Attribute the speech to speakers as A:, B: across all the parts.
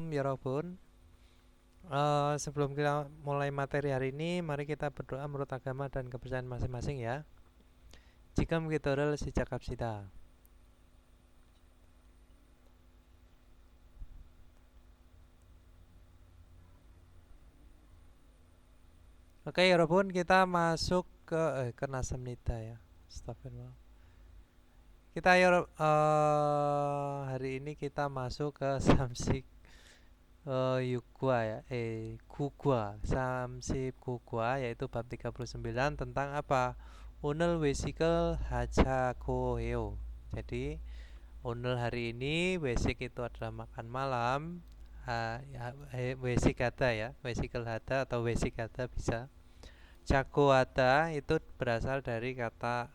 A: Yorobun. Sebelum kita mulai materi hari ini, mari kita berdoa menurut agama dan kepercayaan masing-masing ya. Jikam gitorel si cakapsita. Oke, Yorobun, kita masuk ke Nasamnita ya. Astagfirullah. Kita hari ini kita masuk ke Samsik Yugwa ya. Gugwa, Samsip Gugwa, yaitu bab 39 tentang apa? Unel Wesikel Hajakoheo. Jadi Unel hari ini basic itu adalah makan malam. Basic hada ya, Wesikel hada atau basic hada bisa. Jago hada itu berasal dari kata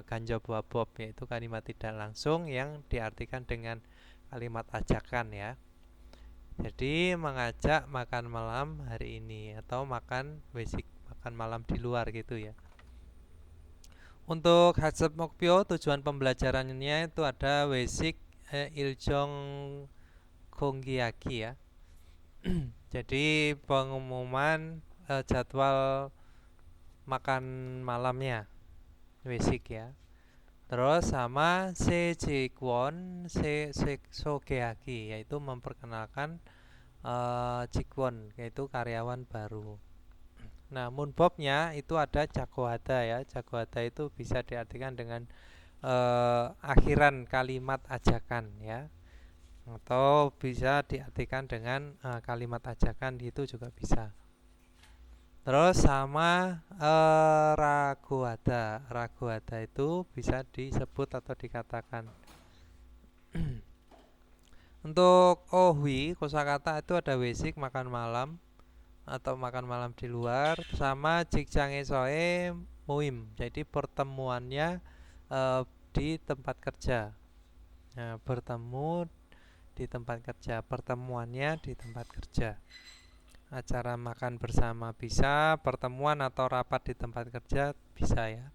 A: ganja bob, yaitu kalimat tidak langsung yang diartikan dengan kalimat ajakan ya. Jadi mengajak makan malam hari ini atau makan basic makan malam di luar gitu ya. Untuk Hatsep Mokpyo tujuan pembelajarannya itu ada basic Iljong Gonggyaki ya. Jadi pengumuman jadwal makan malamnya basic ya. Terus sama Sejikwon Sogeaki, yaitu memperkenalkan Jikwon, yaitu karyawan baru. Nah, Moonbobnya itu ada Jagohada ya. Jagohada itu bisa diartikan dengan akhiran kalimat ajakan ya, atau bisa diartikan dengan kalimat ajakan, itu juga bisa. Terus sama Raguhada. Raguhada itu bisa disebut atau dikatakan. Untuk Ohui kosakata itu ada basic makan malam atau makan malam di luar, sama Jikjange Soe Muim. Jadi pertemuannya di tempat kerja. Nah, bertemu di tempat kerja, pertemuannya di tempat kerja. Acara makan bersama bisa, pertemuan atau rapat di tempat kerja bisa ya.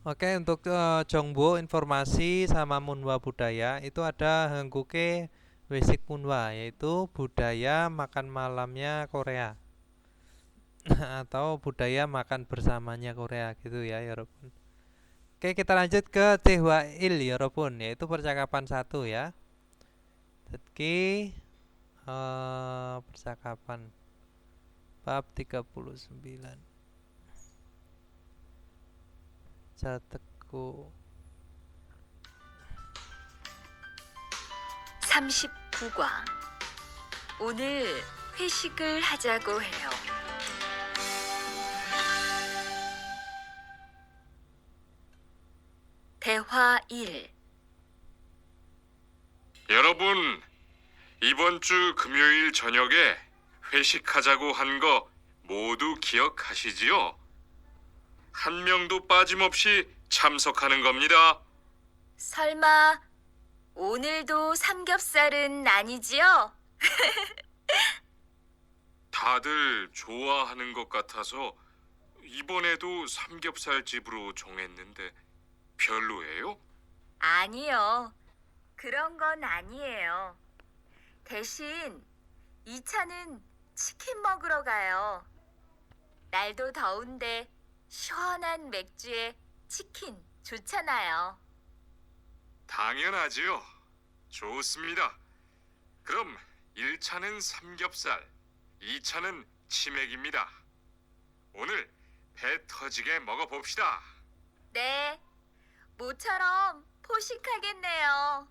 A: Oke, untuk Jongbo informasi sama Munwa budaya itu ada Hangguke Basic Munwa, yaitu budaya makan malamnya Korea atau budaya makan bersamanya Korea gitu ya, Yorobun. Oke, kita lanjut ke Tehwail Yorobun, yaitu percakapan satu ya. Jadi percakapan bab 39. 자택고
B: 39과 오늘 회식을 하자고 해요. 대화 1.
C: 여러분, 이번 주 금요일 저녁에 회식하자고 한 거 모두 기억하시지요? 한 명도 빠짐없이 참석하는 겁니다.
B: 설마 오늘도 삼겹살은 아니지요?
C: 다들 좋아하는 것 같아서 이번에도 삼겹살 집으로 정했는데 별로예요?
B: 아니요. 그런 건 아니에요. 대신 2차는 치킨 먹으러 가요. 날도 더운데 시원한 맥주에 치킨 좋잖아요.
C: 당연하지요. 좋습니다. 그럼 1차는 삼겹살, 2차는 치맥입니다. 오늘 배 터지게 먹어봅시다.
B: 네, 모처럼 포식하겠네요.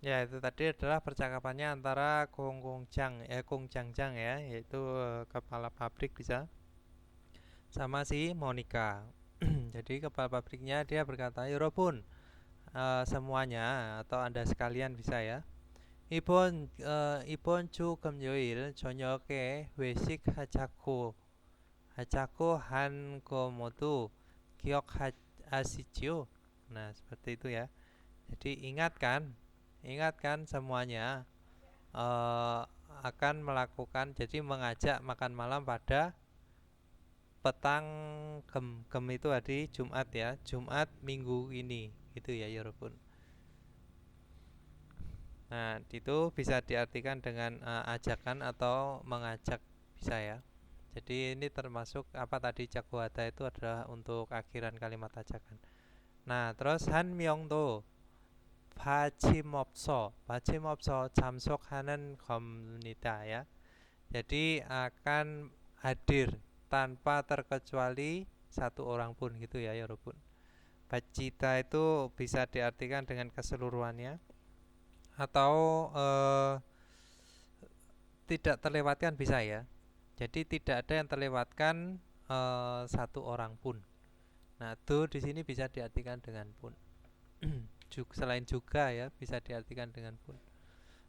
A: Ya, itu tadi adalah percakapannya antara Kong Jangjang ya, yaitu kepala pabrik bisa, sama si Monica. Jadi kepala pabriknya dia berkata, Yorobun, semuanya atau Anda sekalian bisa ya. 이번 주 금요일 저녁에 회식하자고 한 거 모두 기억하시지요? Nah, seperti itu ya. Jadi ingatkan semuanya akan melakukan, jadi mengajak makan malam pada petang gem itu hari Jumat ya, Jumat minggu ini gitu ya Yorobun. Nah, itu bisa diartikan dengan ajakan atau mengajak, bisa ya. Jadi ini termasuk apa tadi, jagohata itu adalah untuk akhiran kalimat ajakan. Nah, terus Han Myongdo Bachimopso. Bachimopso jamsok하는 겁니다 ya. Jadi akan hadir tanpa terkecuali satu orang pun gitu ya, 여러분. Bacita itu bisa diartikan dengan keseluruhannya atau tidak terlewatkan, bisa ya. Jadi tidak ada yang terlewatkan satu orang pun. Nah, do di sini bisa diartikan dengan pun. Selain juga ya, bisa diartikan dengan pun.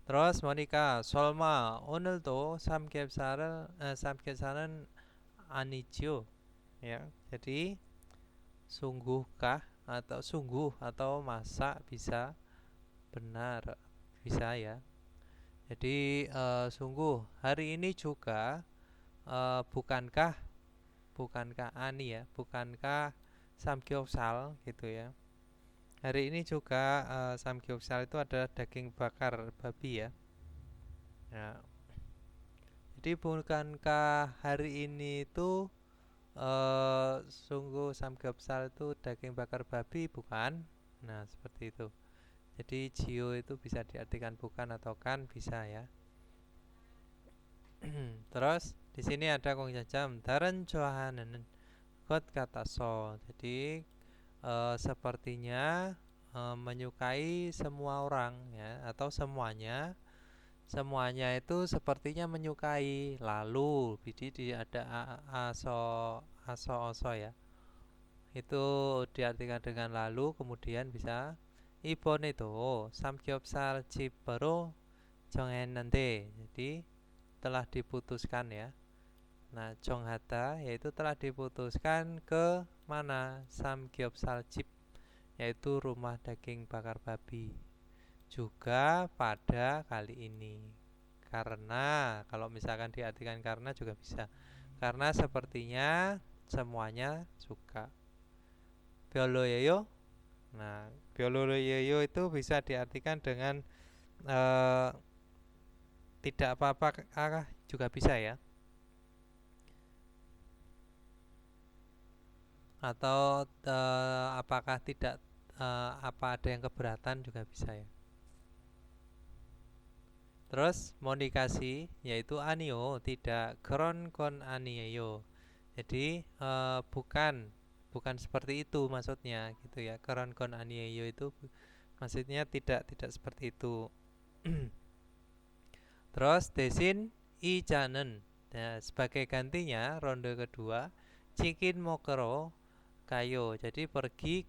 A: Terus Monica, Solma, 오늘도 삼겹살은 아니죠? Ya, jadi sungguhkah atau sungguh atau masa, bisa, benar, bisa ya. Jadi sungguh hari ini juga bukankah ani ya, bukankah samgyeopsal gitu ya. Hari ini juga samgyeopsal itu adalah daging bakar babi ya. Ya. Jadi bukankah hari ini itu sungguh samgyeopsal itu daging bakar babi, bukan? Nah, seperti itu. Jadi jio itu bisa diartikan bukan atau kan, bisa ya. Terus di sini ada 공자점 다른 좋아하는 것 같아서. Jadi sepertinya menyukai semua orang ya, atau semuanya. Semuanya itu sepertinya menyukai. Lalu jadi ada aso oso ya. Itu diartikan dengan lalu, kemudian bisa 이번에도 삼겹살 집으로 정했는데. Jadi telah diputuskan ya. Nah, 정하다 yaitu telah diputuskan ke mana? Samgyeopsal 집, yaitu rumah daging bakar babi. Juga pada kali ini. Karena kalau misalkan diartikan karena juga bisa. Karena sepertinya semuanya suka. 별로예요? Nah, 별로예요 itu bisa diartikan dengan tidak apa-apa juga bisa ya. Atau apakah tidak apa ada yang keberatan juga bisa ya. Terus modifikasi yaitu anio, tidak, kron kon anieo. Jadi bukan seperti itu maksudnya gitu ya. Kron kon anieo itu maksudnya tidak seperti itu. Terus desin ijanen. Nah, sebagai gantinya ronde kedua chicken mokero kayo. Jadi pergi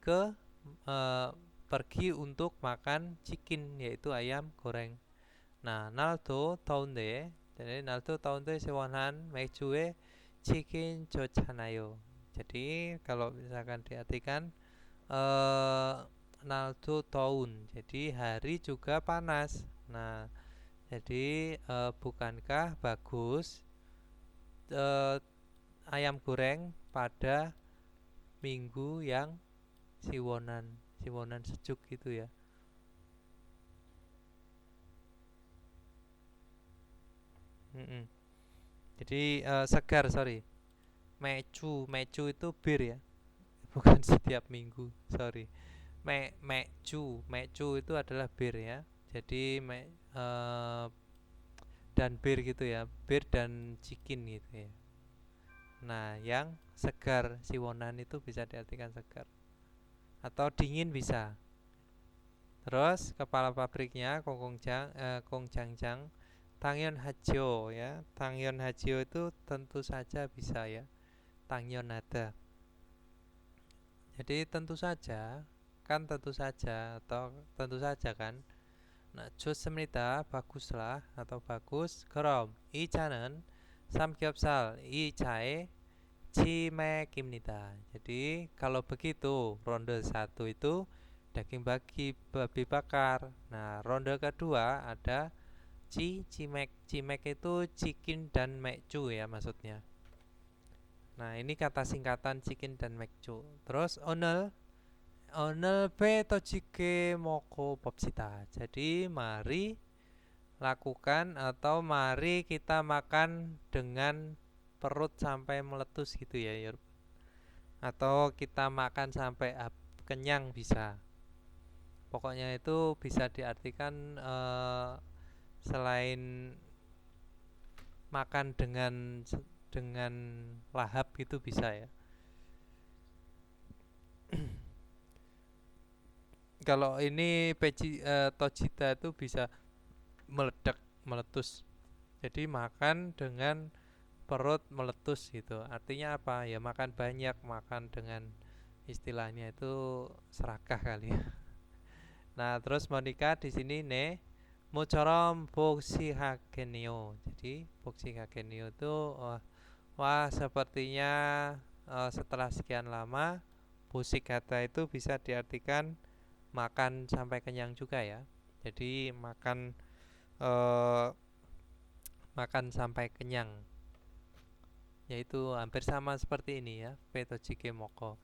A: untuk makan chicken, yaitu ayam goreng. Nah, 날도 더운데, jadi 날도 더운데 시원한 맥주에 치킨 좋잖아요. Jadi kalau misalkan diartikan 날도 더운, jadi hari juga panas. Nah, jadi bukankah bagus ayam goreng pada minggu yang siwonan sejuk gitu ya. Jadi segar, sorry. Mecu itu bir ya, bukan setiap minggu, sorry. Mecu itu adalah bir ya. Jadi dan bir gitu ya, bir dan chicken gitu ya. Nah, yang segar siwonan itu bisa diartikan segar atau dingin bisa. Terus kepala pabriknya Kongjangjang Tangyon Hajo ya. Tangyon Hajo itu tentu saja bisa ya. Tangyon ada. Jadi tentu saja, kan tentu saja atau tentu saja kan. Nah, 좋습니다. baguslah atau bagus. 그럼 이 차는 삼겹살 이 차에 치맥입니다. Jadi kalau begitu ronde 1 itu daging babi bakar. Nah, ronde kedua ada cimek. Cimek itu chicken dan mekcu ya maksudnya. Nah, ini kata singkatan chicken dan mekcu. Terus Onel petojike moko popsita. Jadi mari lakukan atau mari kita makan dengan perut sampai meletus gitu ya, atau kita makan sampai kenyang bisa. Pokoknya itu bisa diartikan selain makan dengan lahap itu bisa ya. Kalau ini tojita itu bisa meledak, meletus. Jadi makan dengan perut meletus gitu. Artinya apa? Ya makan banyak, makan dengan istilahnya itu serakah kali ya. Nah, terus Monica di sini mocorom boksi hagenio. Jadi boksi hagenio itu wah sepertinya setelah sekian lama bosikata itu bisa diartikan makan sampai kenyang juga ya. Jadi makan sampai kenyang. Yaitu hampir sama seperti ini ya, petojike moko.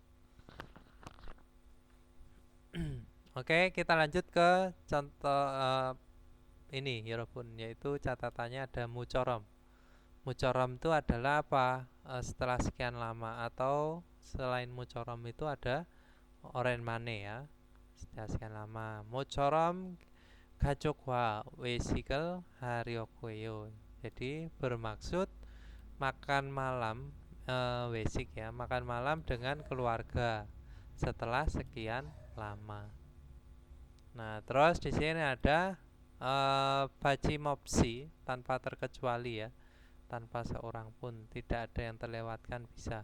A: Oke, kita lanjut ke contoh ini Yorobun, yaitu catatannya ada mucorom. Mucorom itu adalah apa? Setelah sekian lama, atau selain mucorom itu ada oren mane ya. Setelah sekian lama, mucorom gajokwa wesikel hariokueyo. Jadi bermaksud makan malam wesik ya, makan malam dengan keluarga setelah sekian lama. Nah, terus di sini ada bacimopsi tanpa terkecuali ya, tanpa seorang pun, tidak ada yang terlewatkan bisa.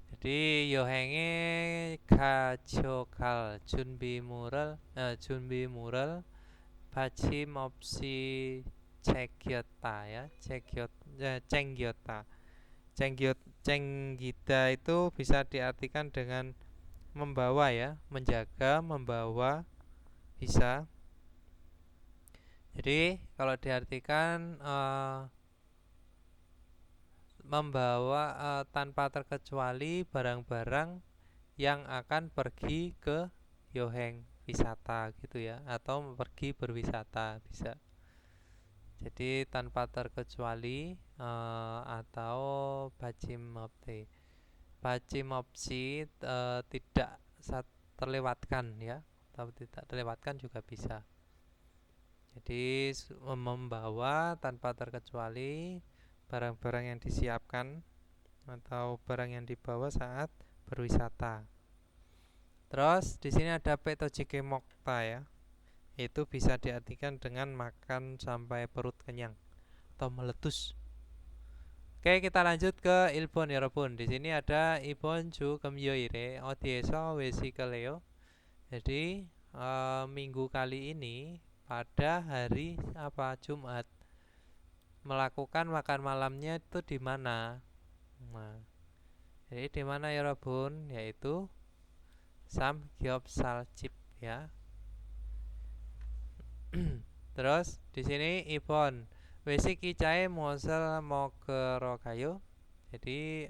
A: Jadi yohenge gajokal junbi mural bacimopsi cengyota ya, cengyota. Cenggida itu bisa diartikan dengan membawa ya, menjaga, membawa bisa. Jadi kalau diartikan membawa tanpa terkecuali barang-barang yang akan pergi ke yoheng wisata gitu ya, atau pergi berwisata bisa. Jadi tanpa terkecuali atau bacimopsi tidak terlewatkan ya, atau tidak terlewatkan juga bisa. Jadi membawa tanpa terkecuali barang-barang yang disiapkan atau barang yang dibawa saat berwisata. Terus di sini ada petojike mokta ya. Itu bisa diartikan dengan makan sampai perut kenyang atau meletus. Oke, kita lanjut ke Ilbon Yorobun. Di sini ada Ibon Ju Kemyoire Odieso Wesikeleo. Jadi minggu kali ini pada hari apa, Jumat, melakukan makan malamnya itu di mana? Nah, jadi di mana Yorobun? Yaitu Samgyeopsal-jip ya. Terus di sini Ibon Wesik Icae Mosel Mogerokayo. Jadi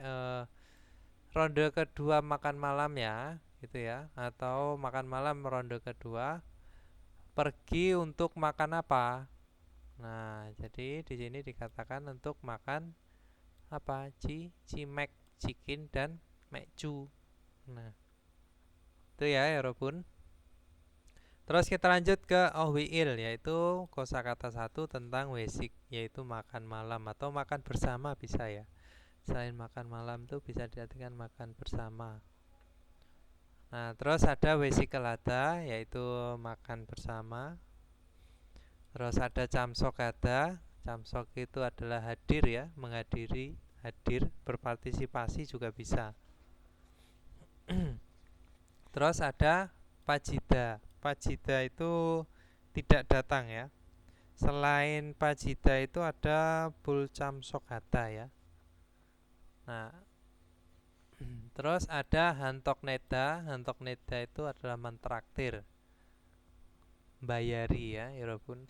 A: ronde kedua makan malam ya, gitu ya, atau makan malam ronde kedua pergi untuk makan apa? Nah, jadi di sini dikatakan untuk makan apa? Cimek, chicken dan mekju. Nah, itu ya Robun. Terus kita lanjut ke ohwiil, yaitu kosakata 1 tentang wesik, yaitu makan malam atau makan bersama bisa ya. Selain makan malam tuh bisa diartikan makan bersama. Nah, terus ada wesikelada, yaitu makan bersama. Terus ada camsokada. Camsok itu adalah hadir ya, menghadiri, hadir, berpartisipasi juga bisa. Terus ada pajida. Pajida itu tidak datang ya. Selain pajida itu ada bulcamsokada ya. Nah, terus ada hantok neda. Hantok neda itu adalah mentraktir, bayari ya, Yorobun.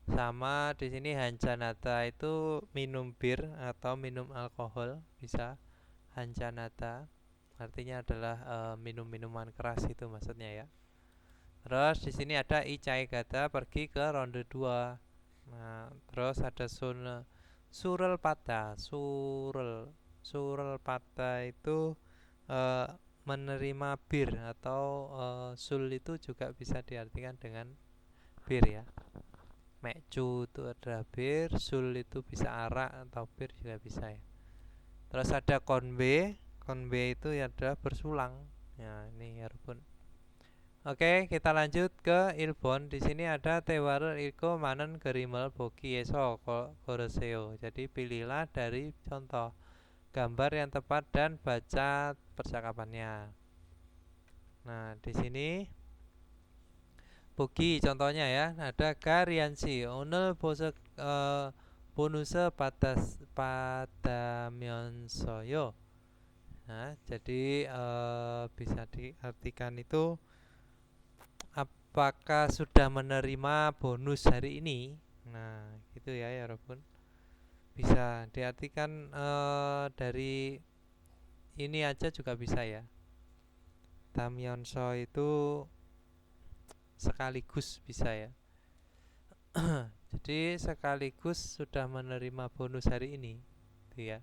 A: Sama di sini hanjanata itu minum bir atau minum alkohol bisa hanjanata. artinya adalah minum minuman keras itu maksudnya ya. Terus di sini ada Icai Gata pergi ke ronde 2. Nah, terus ada Surel Pata. Surel Pata itu eh, menerima bir atau sul itu juga bisa diartikan dengan bir ya. Mekcu itu adalah bir, sul itu bisa arak atau bir juga bisa ya. Terus ada konbe. Konbe itu adalah bersulang. Ya, ini ya Rupun. Oke, kita lanjut ke Ilbon. Di sini ada Tewarer Ilko Manen Gerimel Bogi Eso Koreseo. Jadi pilihlah dari contoh gambar yang tepat dan baca percakapannya. Nah, di sini Bogi contohnya ya, ada Gariansi Onel bonuse pada Myonsoyo. Nah, jadi bisa diartikan itu apakah sudah menerima bonus hari ini? Nah, gitu ya Robun. Bisa diartikan dari ini aja juga bisa ya. Tamyonso itu sekaligus bisa ya. Jadi sekaligus sudah menerima bonus hari ini, gitu ya.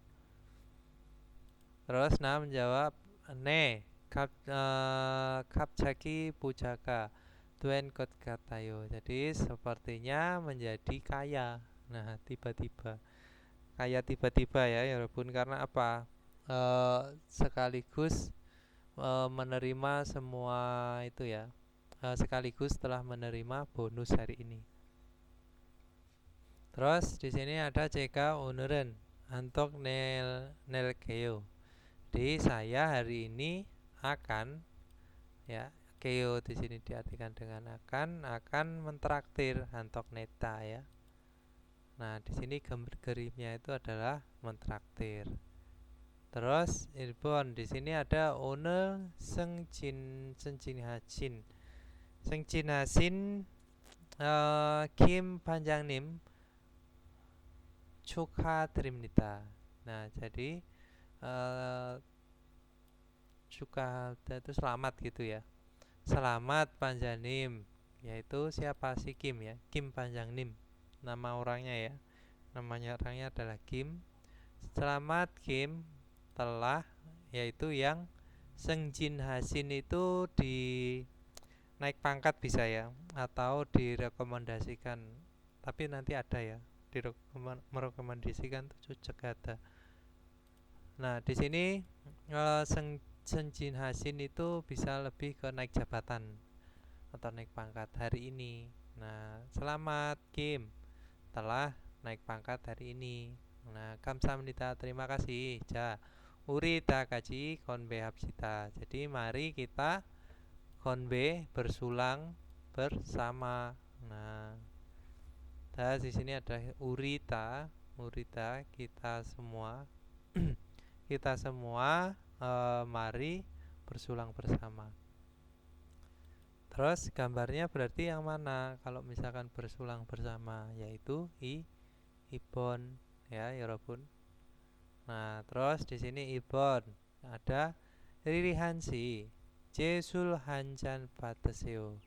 A: Terus menjawab ne kapjaki pujaka Tuen kot katayo. Jadi sepertinya menjadi kaya. Nah, tiba-tiba kaya tiba-tiba ya walaupun karena apa? Sekaligus menerima semua itu ya. Sekaligus telah menerima bonus hari ini. Terus di sini ada CK Onuren Antok Nelkeo. Jadi saya hari ini akan ya keo di sini diartikan dengan akan mentraktir Antok Neta ya. Nah, di sini gerimnya itu adalah mentraktir. Terus Ilbon di sini ada owner Sengjin Hajin. Sengjin Hasin Kim Panjangnim 축하드립니다. Nah, jadi itu selamat gitu ya. Selamat Panjanim, yaitu siapa si Kim ya? Kim Panjangnim. Nama orangnya ya. Namanya orangnya adalah Kim. Selamat Kim telah yaitu yang Sengjin Hasin itu di naik pangkat bisa ya atau direkomendasikan. Tapi nanti ada ya merekomendasikan tujuh cegata. Nah, di sini Sengjin Hasin itu bisa lebih ke naik jabatan atau naik pangkat hari ini. Nah, selamat Kim telah naik pangkat hari ini. Nah, kamsahamnida terima kasih. Ja, uri kaji konbe hapsita. Jadi mari kita konbe bersulang bersama. Nah, di sini ada urita kita semua kita semua mari bersulang bersama. Terus gambarnya berarti yang mana kalau misalkan bersulang bersama, yaitu ibon ya Robun. Nah, terus di sini ibon ada ririhansi jesul hanjan bateseo.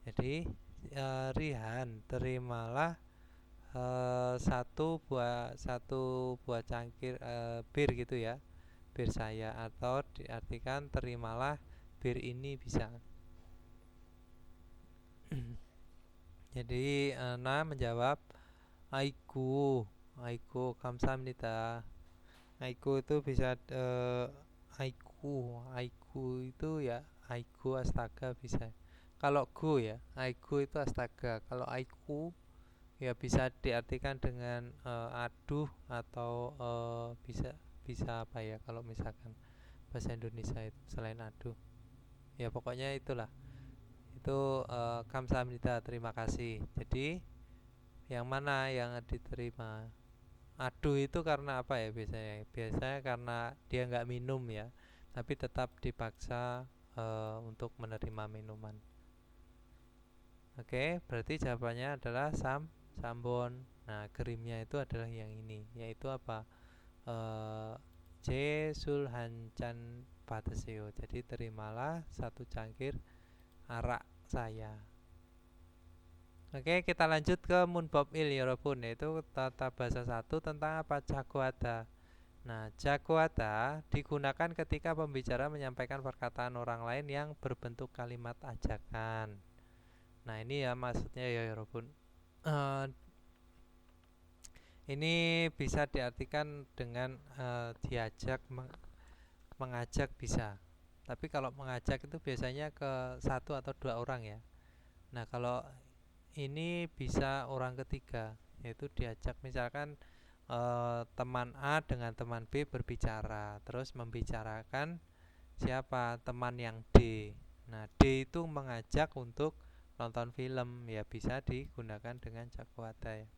A: Jadi rihan terimalah satu buah cangkir bir gitu ya, bir saya, atau diartikan terimalah bir ini bisa. Jadi menjawab aiku kamsahamnida. Aiku itu bisa aiku itu ya aiku astaga bisa. Kalau go ya aiku itu astaga. Kalau aiku ya bisa diartikan dengan aduh atau bisa apa ya kalau misalkan bahasa Indonesia itu selain aduh ya pokoknya itulah itu kamsahamnida terima kasih. Jadi yang mana yang diterima? Aduh itu karena apa ya biasanya karena dia nggak minum ya tapi tetap dipaksa untuk menerima minuman. Oke, berarti jawabannya adalah Sambon. Nah, gerimnya itu adalah yang ini, yaitu apa? J Sulhancan 받으세요. jadi terimalah satu cangkir arak saya. Oke, kita lanjut ke 문법일 여러분, yaitu tata bahasa 1 tentang apa? 자구하다. Nah, jagoada digunakan ketika pembicara menyampaikan perkataan orang lain yang berbentuk kalimat ajakan. Nah, ini ya maksudnya ya Yorobun. Ini bisa diartikan dengan diajak, mengajak bisa. Tapi kalau mengajak itu biasanya ke satu atau dua orang ya. Nah, kalau ini bisa orang ketiga, yaitu diajak misalkan teman A dengan teman B berbicara, terus membicarakan siapa? Teman yang D. Nah, D itu mengajak untuk nonton film, ya bisa digunakan dengan jagoada ya.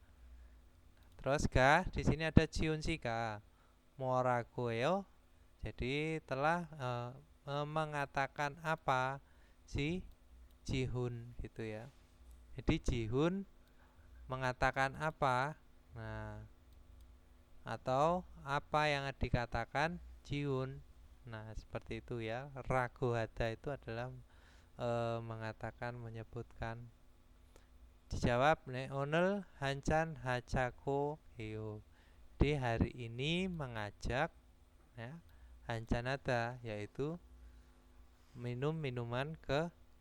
A: Terus ga, di sini ada 지훈씨가 뭐라고 해요? Jadi telah mengatakan apa si Jihun gitu ya. Jadi Jihun mengatakan apa? Nah, atau apa yang dikatakan Jiun. Nah, seperti itu ya. Ragohada itu adalah mengatakan, menyebutkan. Dijawab 오늘 한잔 하자고 해요. Di hari ini mengajak ya, 한잔하다 yaitu minum minuman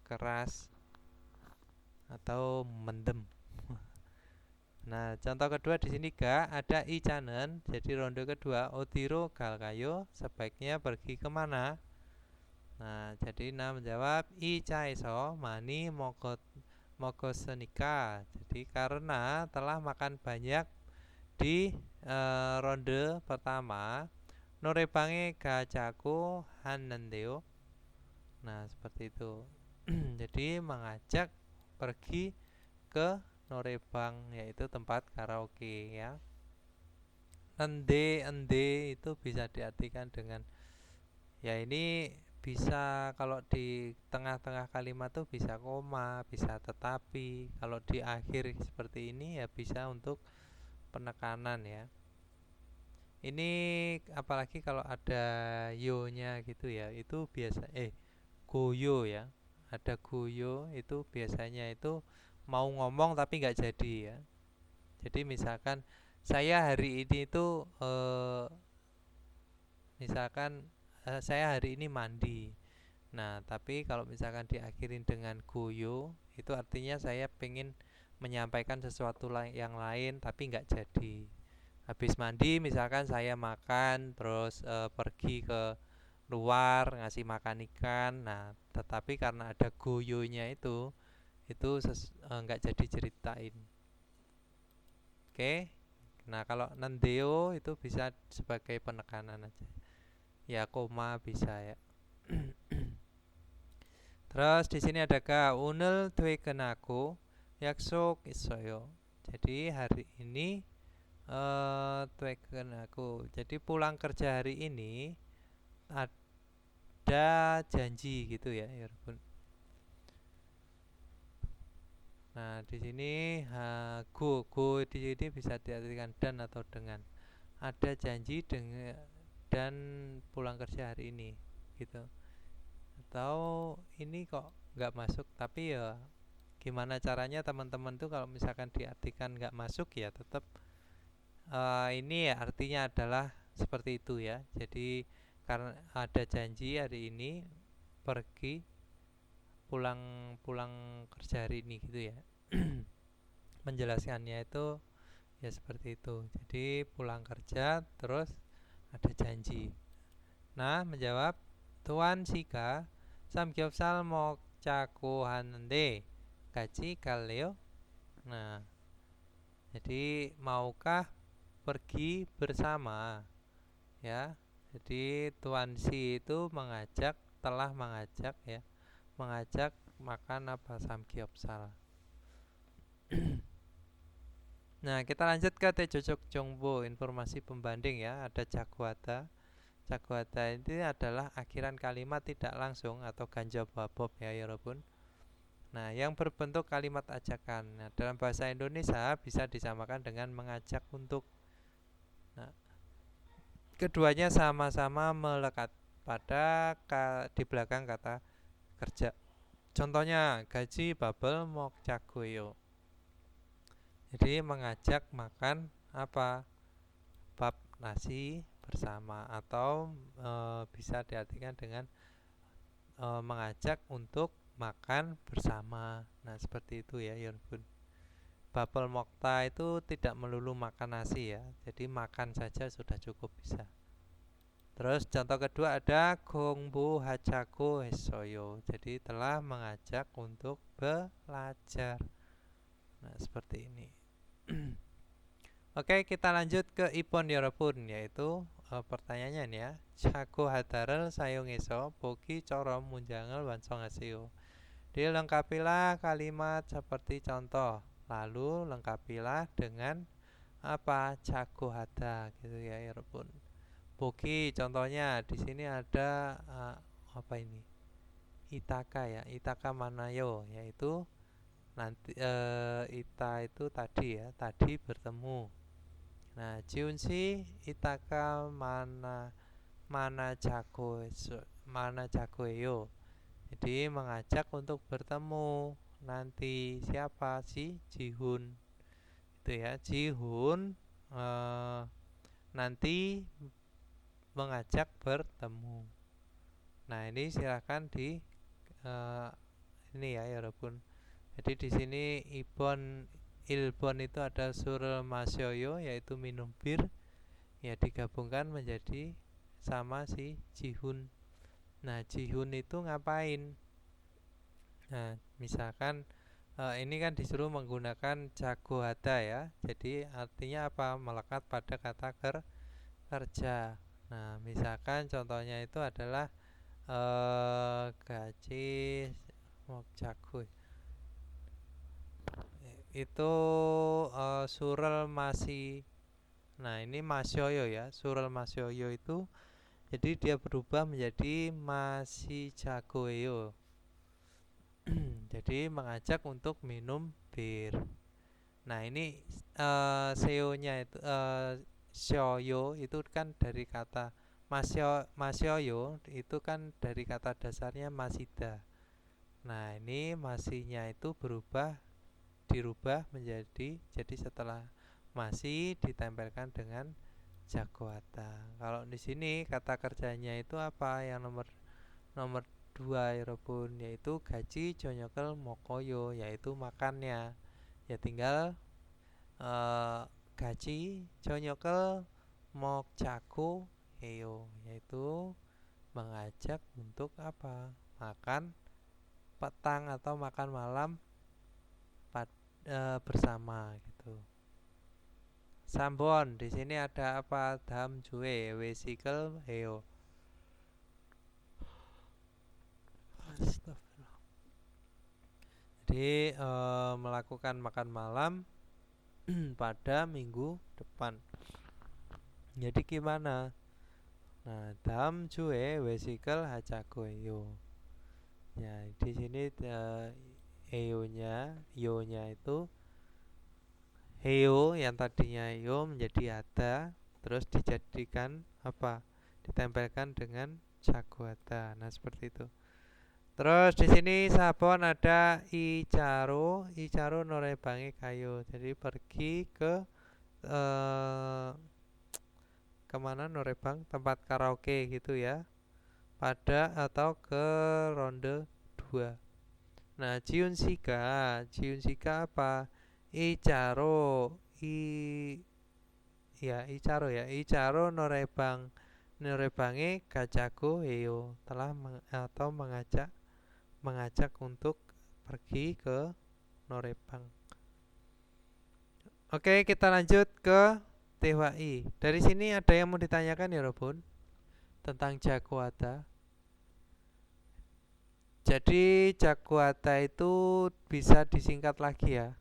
A: keras atau mendem. Nah, contoh kedua di sini ga ada icanen, jadi ronde kedua 어디로 갈까요? Sebaiknya pergi kemana? Nah, jadi Na menjawab 이자에서 많이 먹었으니까. Jadi karena telah makan banyak di ronde pertama, 노래방에 가자고 하는데요. Nah, seperti itu. Jadi mengajak pergi ke norebang, yaitu tempat karaoke ya. Ende itu bisa diartikan dengan ya, ini bisa kalau di tengah-tengah kalimat tuh bisa koma, bisa tetapi. Kalau di akhir seperti ini ya bisa untuk penekanan ya. Ini apalagi kalau ada yo-nya gitu ya, itu biasa goyo ya. Ada goyo itu biasanya itu mau ngomong tapi nggak jadi ya. Jadi misalkan saya hari ini itu misalkan saya hari ini mandi. Nah, tapi kalau misalkan diakhirin dengan goyo, itu artinya saya pengen menyampaikan sesuatu yang lain tapi nggak jadi. Habis mandi misalkan saya makan, terus pergi ke luar ngasih makan ikan. Nah, tetapi karena ada goyonya itu nggak jadi ceritain. Oke. Nah, kalau nandeo itu bisa sebagai penekanan aja. Ya, koma bisa ya. Terus di sini ada ga 오늘 퇴근하고 약속 있어요. Jadi hari ini 퇴근하고. Jadi pulang kerja hari ini ada janji gitu ya, Yarbun. Nah, di sini go di sini bisa diartikan dan atau dengan. Ada janji dengan dan pulang kerja hari ini gitu. Atau ini kok nggak masuk, tapi ya gimana caranya teman-teman tuh kalau misalkan diartikan nggak masuk ya tetap ini ya artinya adalah seperti itu ya. Jadi karena ada janji hari ini pergi pulang kerja hari ini gitu ya. Menjelaskannya itu ya seperti itu. Jadi pulang kerja terus ada janji. Nah, menjawab Tuan Sika 삼겹살 먹자고 하는데 같이 갈래요? Nah, jadi maukah pergi bersama ya. Jadi Tuan Si itu telah mengajak ya, mengajak makan apa samgyeopsal. Nah, kita lanjut ke Tejojok Jongbo, informasi pembanding ya. Ada jagoada. Jagoada ini adalah akhiran kalimat tidak langsung atau ganjababob ya Yorobun. Nah, yang berbentuk kalimat ajakan. Nah, dalam bahasa Indonesia bisa disamakan dengan mengajak untuk. Nah, keduanya sama-sama pada di belakang kata kerja. Contohnya gaji babel mok cagoyo. Jadi mengajak makan apa? Bab nasi bersama, atau bisa diartikan dengan mengajak untuk makan bersama. Nah, seperti itu ya, Yonbun. Babel mokta itu tidak melulu makan nasi ya. Jadi makan saja sudah cukup bisa. Terus contoh kedua ada gongbu hachaku hesoyo. Jadi telah mengajak untuk belajar. Nah, seperti ini. Oke, kita lanjut ke ipon yorobun, yaitu pertanyaannya nih ya. Jago hadarel sayongeso bogi coro munjangal wansongaseo. Dilengkapilah kalimat seperti contoh. Lalu lengkapilah dengan apa? Jago hada gitu ya yorobun. Bogi contohnya di sini ada apa ini? Itaka ya, itaka manayo, yaitu nanti ita itu tadi ya, tadi bertemu. Nah, Jiunsi itaka mana jagoeyo. Jadi mengajak untuk bertemu nanti siapa si Jihun. Itu ya, Jihun nanti mengajak bertemu. Nah, ini silakan di ini ya, Yorobun. Jadi di sini Ilbon itu ada surel masyoyo, yaitu minum bir, ya digabungkan menjadi sama si Jihun. Nah, Jihun itu ngapain? Nah, misalkan ini kan disuruh menggunakan jago hada ya. Jadi artinya apa? Melekat pada kata kerja. Nah, misalkan contohnya itu adalah gaji jago. Itu surel masih. Nah, ini masyoyo ya. Surel masyoyo itu jadi dia berubah menjadi masih jagoyo. Jadi mengajak untuk minum bir. Nah, ini seo-nya itu shoyo itu kan dari kata masyoyo itu kan dari kata dasarnya masida. Nah, ini masinya itu dirubah menjadi, jadi setelah masih ditempelkan dengan jagoata. Kalau di sini kata kerjanya itu apa? Yang nomor 2 Yorobun, yaitu gaji jonyokel mokoyo, yaitu makannya. Ya tinggal gaji jonyokel mokjaku heyo, yaitu mengajak untuk apa? Makan petang atau makan malam bersama gitu. Sambon di sini ada apa? Dam jue wesikel heyo. Jadi melakukan makan malam pada minggu depan. Jadi gimana? Nah, dam jue wesikel hajago heyo. Ya, di sini yo-nya itu heo, yang tadinya yo menjadi ada, terus dijadikan apa? Ditempelkan dengan jagoata. Nah, seperti itu. Terus di sini sabon ada Icharo norebangi kayu. Jadi pergi ke kemana? Norebang, tempat karaoke gitu ya. Pada atau ke ronde 2. Nah, Jiun Sika apa? Icharo Icharo norebangi gajago heyo, telah atau mengajak untuk pergi ke Norebang. Oke, kita lanjut ke TWI. Dari sini ada yang mau ditanyakan ya, Robun? Tentang jagoata. Jadi jagoata itu bisa disingkat lagi ya.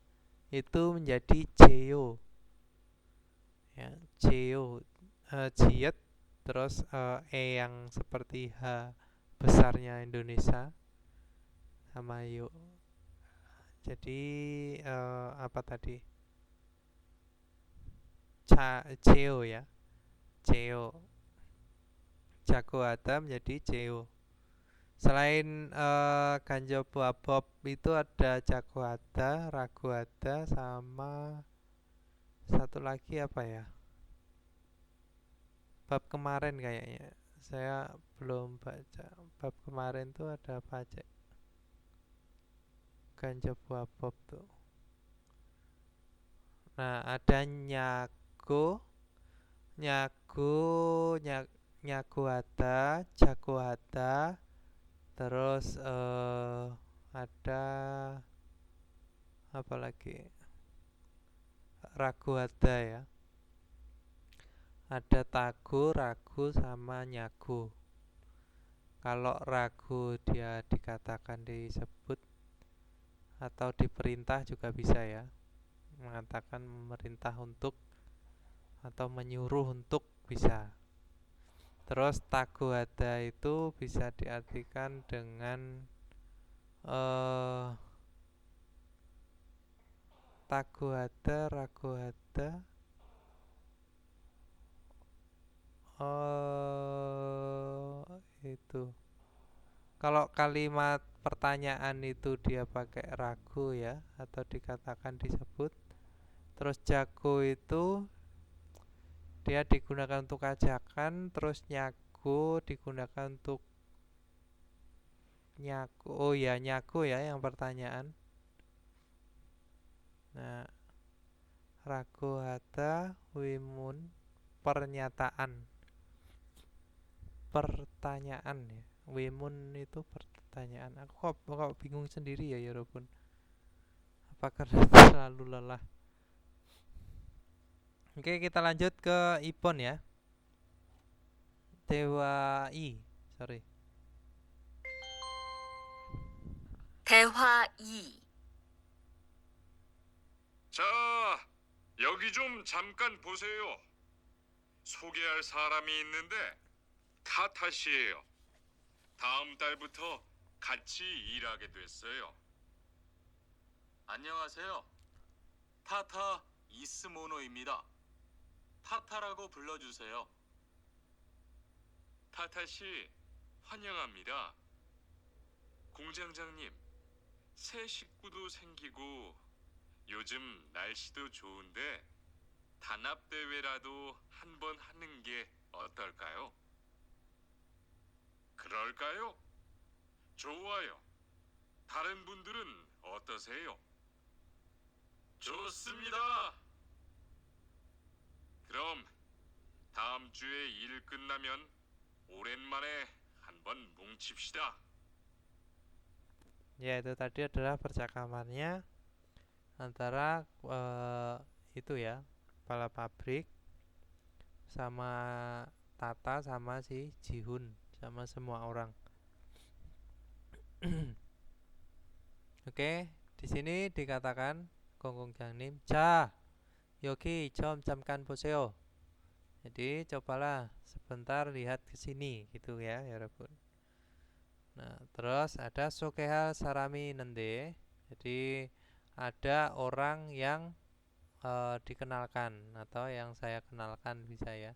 A: Itu menjadi Jeo. Ya, Jeo, Jiet, terus yang seperti H besarnya Indonesia sama yuk. Jadi apa tadi? Ceo ya. Ceo. jago ada menjadi jeo. Selain ganjo bob itu ada jago ada, ragu ada, sama satu lagi apa ya? Bab kemarin kayaknya. Saya belum baca. Bab kemarin tuh ada apa aja? Ganjo bob tuh. Nah, ada nyago, nyago, nyago ada, jago ada, terus ada apa lagi? Ragu ada ya. Ada tago, ragu sama nyago. Kalau ragu dia dikatakan disebut atau diperintah juga bisa ya. Mengatakan memerintah untuk atau menyuruh untuk bisa. Terus tago ada itu bisa diartikan dengan eh tago ada, ragu ada, itu. Kalau kalimat pertanyaan itu dia pakai ragu ya, atau dikatakan disebut. Terus jago itu dia digunakan untuk ajakan, terus nyago digunakan untuk nyago. Oh ya, nyago ya yang pertanyaan. Nah, ragu hata wimun pernyataan. Pertanyaan ya. Wimun itu pertanyaan. Aku kok bingung sendiri ya Yorobun. Apa karena terlalu lelah? Oke, kita lanjut ke Ipon ya. Dewa I, sorry.
B: 대화 2.
C: 자, 여기 좀 잠깐 보세요. 소개할 사람이 있는데 타타 씨예요. 다음 달부터 같이 일하게 됐어요.
D: 안녕하세요. 타타 이스모노입니다. 타타라고 불러주세요.
C: 타타 씨, 환영합니다. 공장장님, 새 식구도 생기고 요즘 날씨도 좋은데 단합 대회라도 한번 하는 게 어떨까요? 그럴까요? 좋아요. 다른 분들은 어떠세요? 좋습니다. 그럼 다음 주에 일 끝나면 오랜만에 한번 뭉칩시다.
A: Ya, itu tadi adalah percakapannya antara itu ya, kepala pabrik sama Tata sama si Jihun sama semua orang. Oke, di sini dikatakan Gonggong Jangnim, "자, 여기 좀 잠깐 보세요." Jadi cobalah sebentar lihat ke sini gitu ya, 여러분. Nah, terus ada Sokehal Sarami Nende. Jadi ada orang yang dikenalkan atau yang saya kenalkan bisa ya.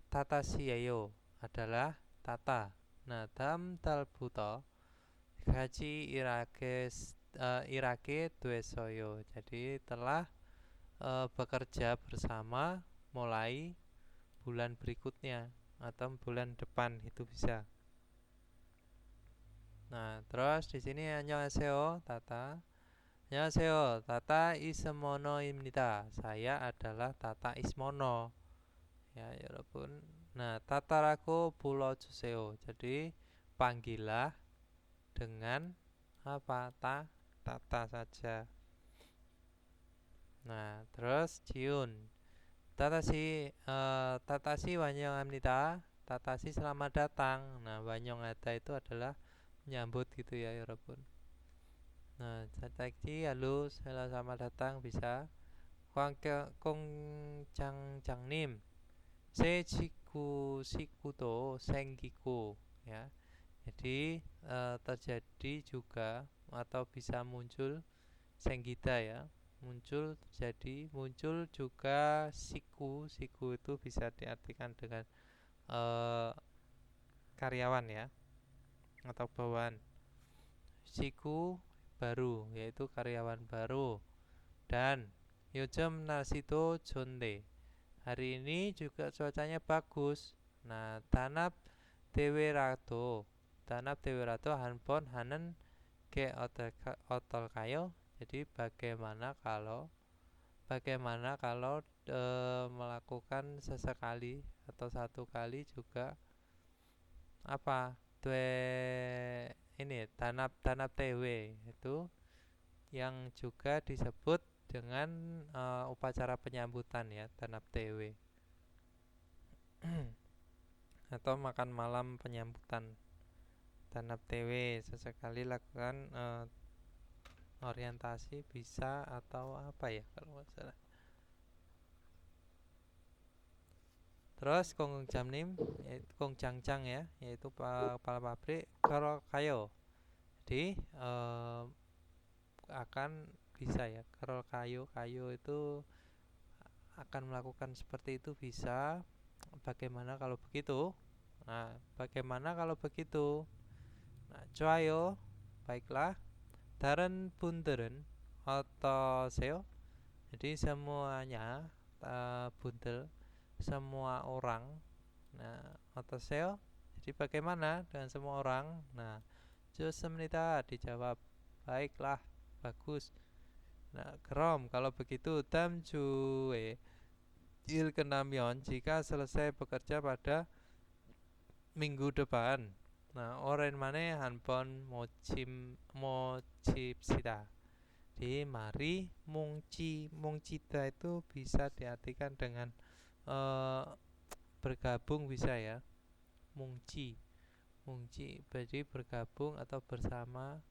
A: Tata Siyayo adalah Tata. Nah, Dam Talbuto Gaji Irake Duesoyo. Jadi telah bekerja bersama mulai bulan berikutnya atau bulan depan itu bisa. Nah, terus di sini 안녕하세요 Tata. 안녕하세요. Tata Ismono입니다. Saya adalah Tata Ismono. Ya, 여러분. Nah, Tataraku 불러주세요. Jadi panggillah dengan apa? Tata saja. Nah, terus Jiun. Tatashi 환영합니다. Tatashi selamat datang. Nah, 환영하다 itu adalah menyambut gitu ya, 여러분. Nah, Tatashi halo, selamat datang bisa. 공장장님, 새 식구도 생기고 ya. Jadi terjadi juga atau bisa muncul senggita ya. Muncul juga siku itu bisa diartikan dengan karyawan ya atau bawahan. Shiku baru yaitu karyawan baru. Dan 요즘 날씨도 좋은데 hari ini juga cuacanya bagus. Nah, 단합 대회라도 한번 하는 게 어떨까요? Jadi bagaimana kalau melakukan sesekali atau satu kali juga apa? Ini tanap TW itu yang juga disebut dengan upacara penyambutan ya, tanap TW atau makan malam penyambutan. Tanap TW sesekali lakukan orientasi bisa atau apa ya kalau nggak salah. Terus Kongjamnim yaitu Kongjangjang ya, yaitu kepala pabrik kalau kayo. Jadi akan bisa ya kalau kayo itu akan melakukan seperti itu bisa. Bagaimana kalau begitu? Nah, bagaimana kalau begitu? Nah, 좋아요. Baiklah. 다른 분들은 어떠세요? Jadi semuanya buntel semua orang. Nah, 어떠세요? Jadi bagaimana dengan semua orang? Nah, 좋습니다 dijawab. Baiklah, bagus. Nah, 그럼 kalau begitu dalam 주에 일 끝나면 jika selesai bekerja pada minggu depan. Nah, 오랜만에 한번 모칩시다. Di mari mungcita itu bisa diartikan dengan bergabung bisa ya. Mungci berarti bergabung atau bersama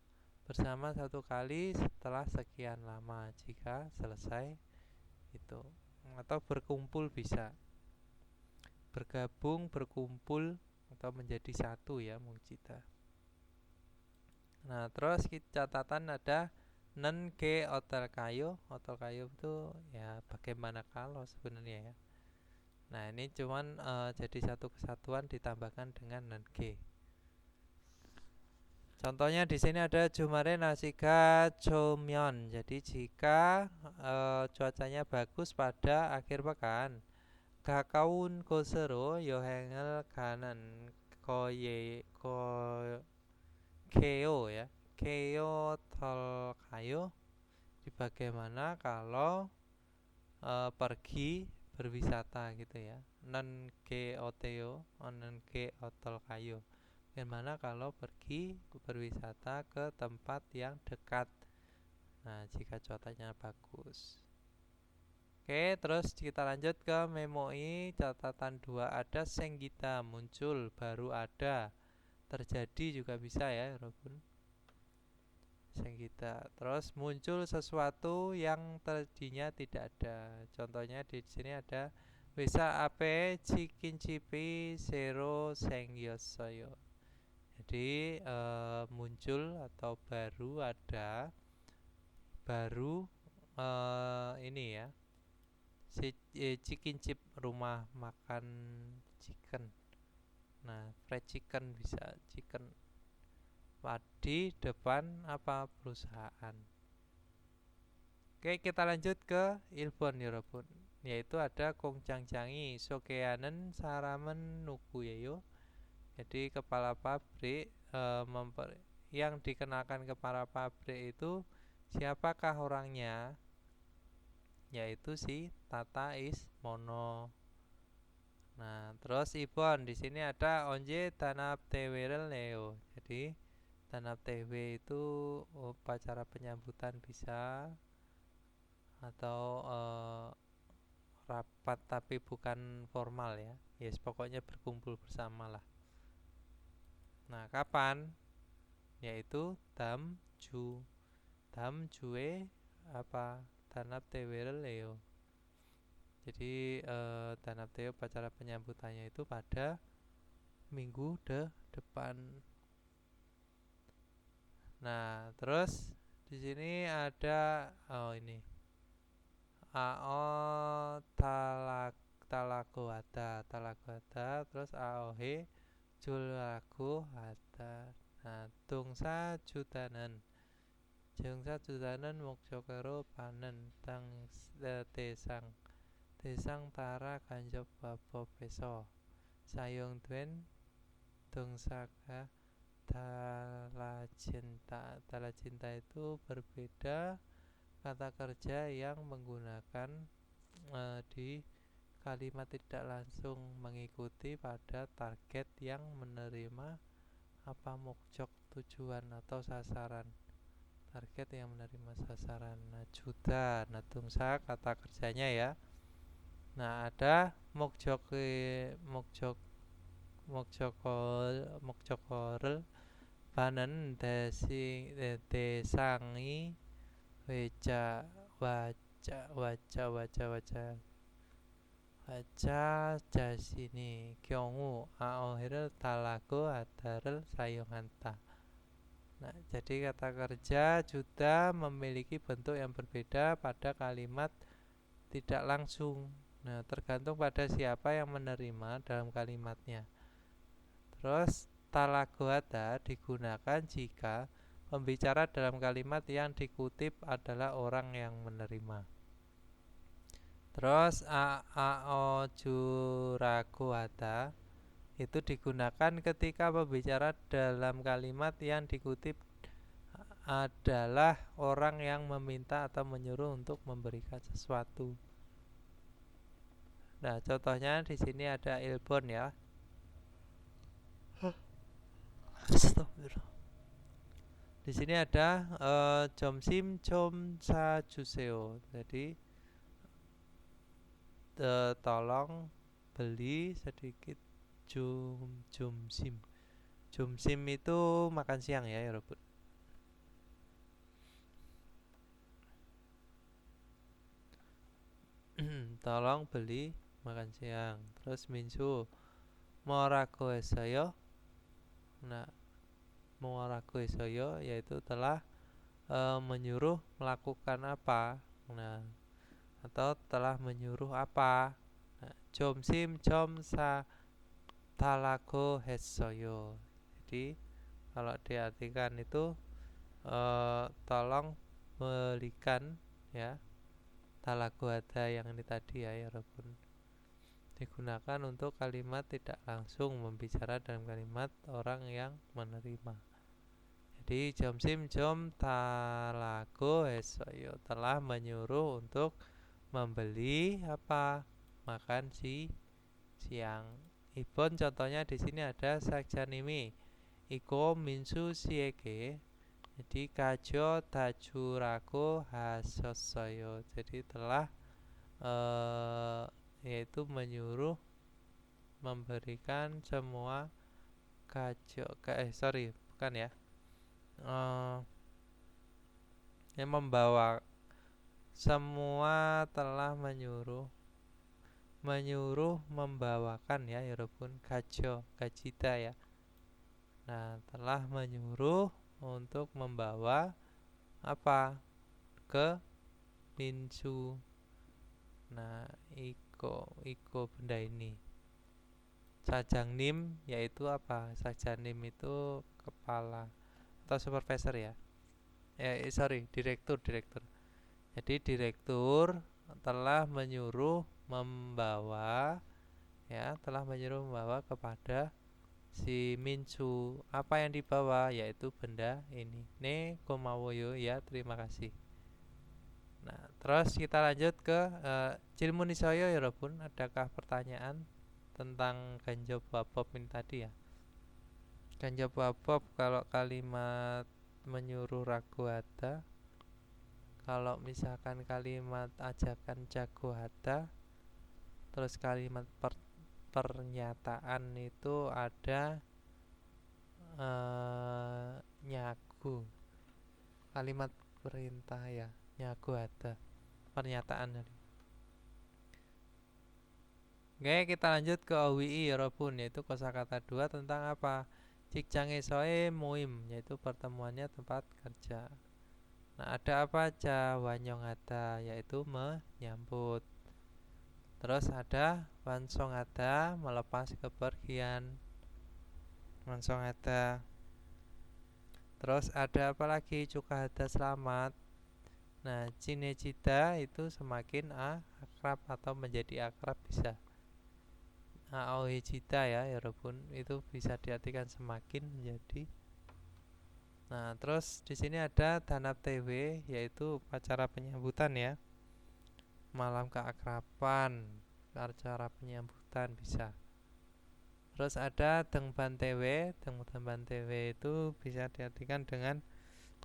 A: satu kali setelah sekian lama jika selesai itu, atau berkumpul bisa bergabung, berkumpul atau menjadi satu ya mungcita. Nah, terus catatan ada nen ke hotel kayu itu ya bagaimana kalau sebenarnya ya. Nah, ini cuman jadi satu kesatuan ditambahkan dengan nen ke. Contohnya di sini ada jumare nasiga chomyeon. Jadi jika cuacanya bagus pada akhir pekan, 가까운 곳으로 여행을 가는 게요 ya. 게요 털까요? Di bagaimana kalau pergi berwisata gitu ya. nen ke oteo, nen ke otol kayo. Bagaimana kalau pergi berwisata ke tempat yang dekat. Nah, jika cuacanya bagus. Oke, terus kita lanjut ke memoi catatan 2. Ada senggita muncul, baru ada. Terjadi juga bisa ya, Robun. Senggita. Terus muncul sesuatu yang tadinya tidak ada. Contohnya di sini ada Wesa ape cikincipi sero sengyossoyo. Jadi muncul atau baru ada, baru ini ya, chicken chip, rumah makan chicken. Nah, fried chicken bisa chicken di depan apa perusahaan. Oke, kita lanjut ke Ilbon 여러분. Yaitu ada Kongjangjangi sokeanen saramen nukuyeyo. Jadi kepala pabrik yang dikenalkan kepala pabrik itu siapakah orangnya? Yaitu si Tata Ismono. Nah, terus Ibon di sini ada onje tanap tewerel neo. Jadi tanap tewe itu upacara penyambutan bisa, atau rapat tapi bukan formal ya. Yes, pokoknya berkumpul bersama lah. Nah, kapan? Yaitu damjue apa? Tanap tewerel leo. Jadi tanap teo upacara penyambutannya itu pada minggu depan. Nah, terus di sini ada ini AO talagoada, terus AOH julaku hata. Nah, tungsa judanan. Jungsa judanan mokjo karo panen tang tesang. Tesang tara kanjop babo peso. Sayong duen tungsaka tala cinta. Tala cinta itu berbeda kata kerja yang menggunakan di kalimat tidak langsung mengikuti pada target yang menerima apa mokjok tujuan atau sasaran. Target yang menerima sasaran. Nah, juta, nah tungsa kata kerjanya ya. Nah, ada mokjokorel banen desangi weca waca jasini kyongu aohirel talago adarel sayonganta. Nah, jadi kata kerja juta memiliki bentuk yang berbeda pada kalimat tidak langsung. Nah, tergantung pada siapa yang menerima dalam kalimatnya. Terus talagoata digunakan jika pembicara dalam kalimat yang dikutip adalah orang yang menerima. Terus ao juragoata itu digunakan ketika pembicara dalam kalimat yang dikutip adalah orang yang meminta atau menyuruh untuk memberikan sesuatu. Nah, contohnya di sini ada ilbon ya. Astagfirullah. Di sini ada jomsim jomsa juseo. Jadi tolong beli sedikit jumsim. Jumsim itu makan siang ya, Robot. Tolong beli makan siang. Terus minsu morago esayo. Nah, morago esayo yaitu telah menyuruh melakukan apa. Nah, atau telah menyuruh apa. Nah, jomsim jomsa talago hesoyo. Jadi kalau diartikan itu tolong belikan ya talago ada yang ini tadi ya Robun. Digunakan untuk kalimat tidak langsung membicara dalam kalimat orang yang menerima. Jadi jomsim jom talago hesoyo telah menyuruh untuk membeli apa makan siang. Ibon contohnya di sini ada sakjanimi iko minsu siege. Jadi kajo tajurago hasosoyo. Jadi telah yaitu menyuruh memberikan semua bukan ya. Yang membawa semua telah menyuruh membawakan ya Yorobun kajo kajita ya. Nah, telah menyuruh untuk membawa apa ke minsu. Nah, iko benda ini. Sajangnim yaitu apa? Sajangnim itu kepala atau supervisor ya. Direktur. Jadi direktur telah menyuruh membawa kepada si Minsu. Apa yang dibawa? Yaitu benda ini. Ne komawoyo ya, terima kasih. Nah, terus kita lanjut ke Cilmunisoyo ya Robun. Adakah pertanyaan tentang ganjab wabob ini tadi ya? Ganjab wabob kalau kalimat menyuruh ragu ada. Kalau misalkan kalimat ajakan jago ada, terus kalimat pernyataan itu ada nyagu. Kalimat perintah ya, nyagu ada. Pernyataan tadi. Oke, kita lanjut ke OWI ya Robun, yaitu kosakata 2 tentang apa? Cikjange soe muim, yaitu pertemuannya tempat kerja. Nah, ada apa aja? Wanyong ada, yaitu menyambut. Terus ada wansong ada, melepas kepergian. langsung ada. Terus ada apa lagi? Cukahada selamat. Nah, cinecita itu semakin akrab atau menjadi akrab bisa. Aohejita ya, Yorobun itu bisa diartikan semakin menjadi. Nah, terus di sini ada Danap TW yaitu upacara penyambutan ya. Malam keakraban, acara penyambutan bisa. Terus ada Dengban TW, Dengban TW itu bisa diartikan dengan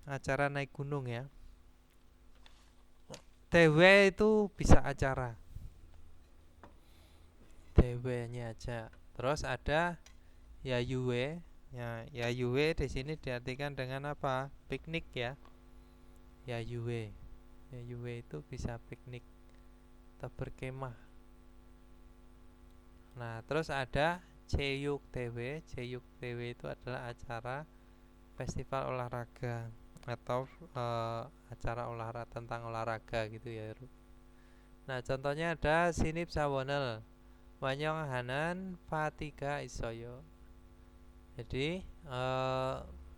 A: acara naik gunung ya. TW itu bisa acara. TW-nya aja. Terus ada Yayuwe. Ya, Yayuwe di sini diartikan dengan apa? Piknik ya. Yayuwe. Yayuwe itu bisa piknik atau berkemah. Nah, terus ada Ceyuk TW. Ceyuk TW itu adalah acara festival olahraga atau acara olahraga tentang olahraga gitu ya. Nah, contohnya ada Sinip Sawonel, Wanyong Hanan, Patiga Isoyo. Jadi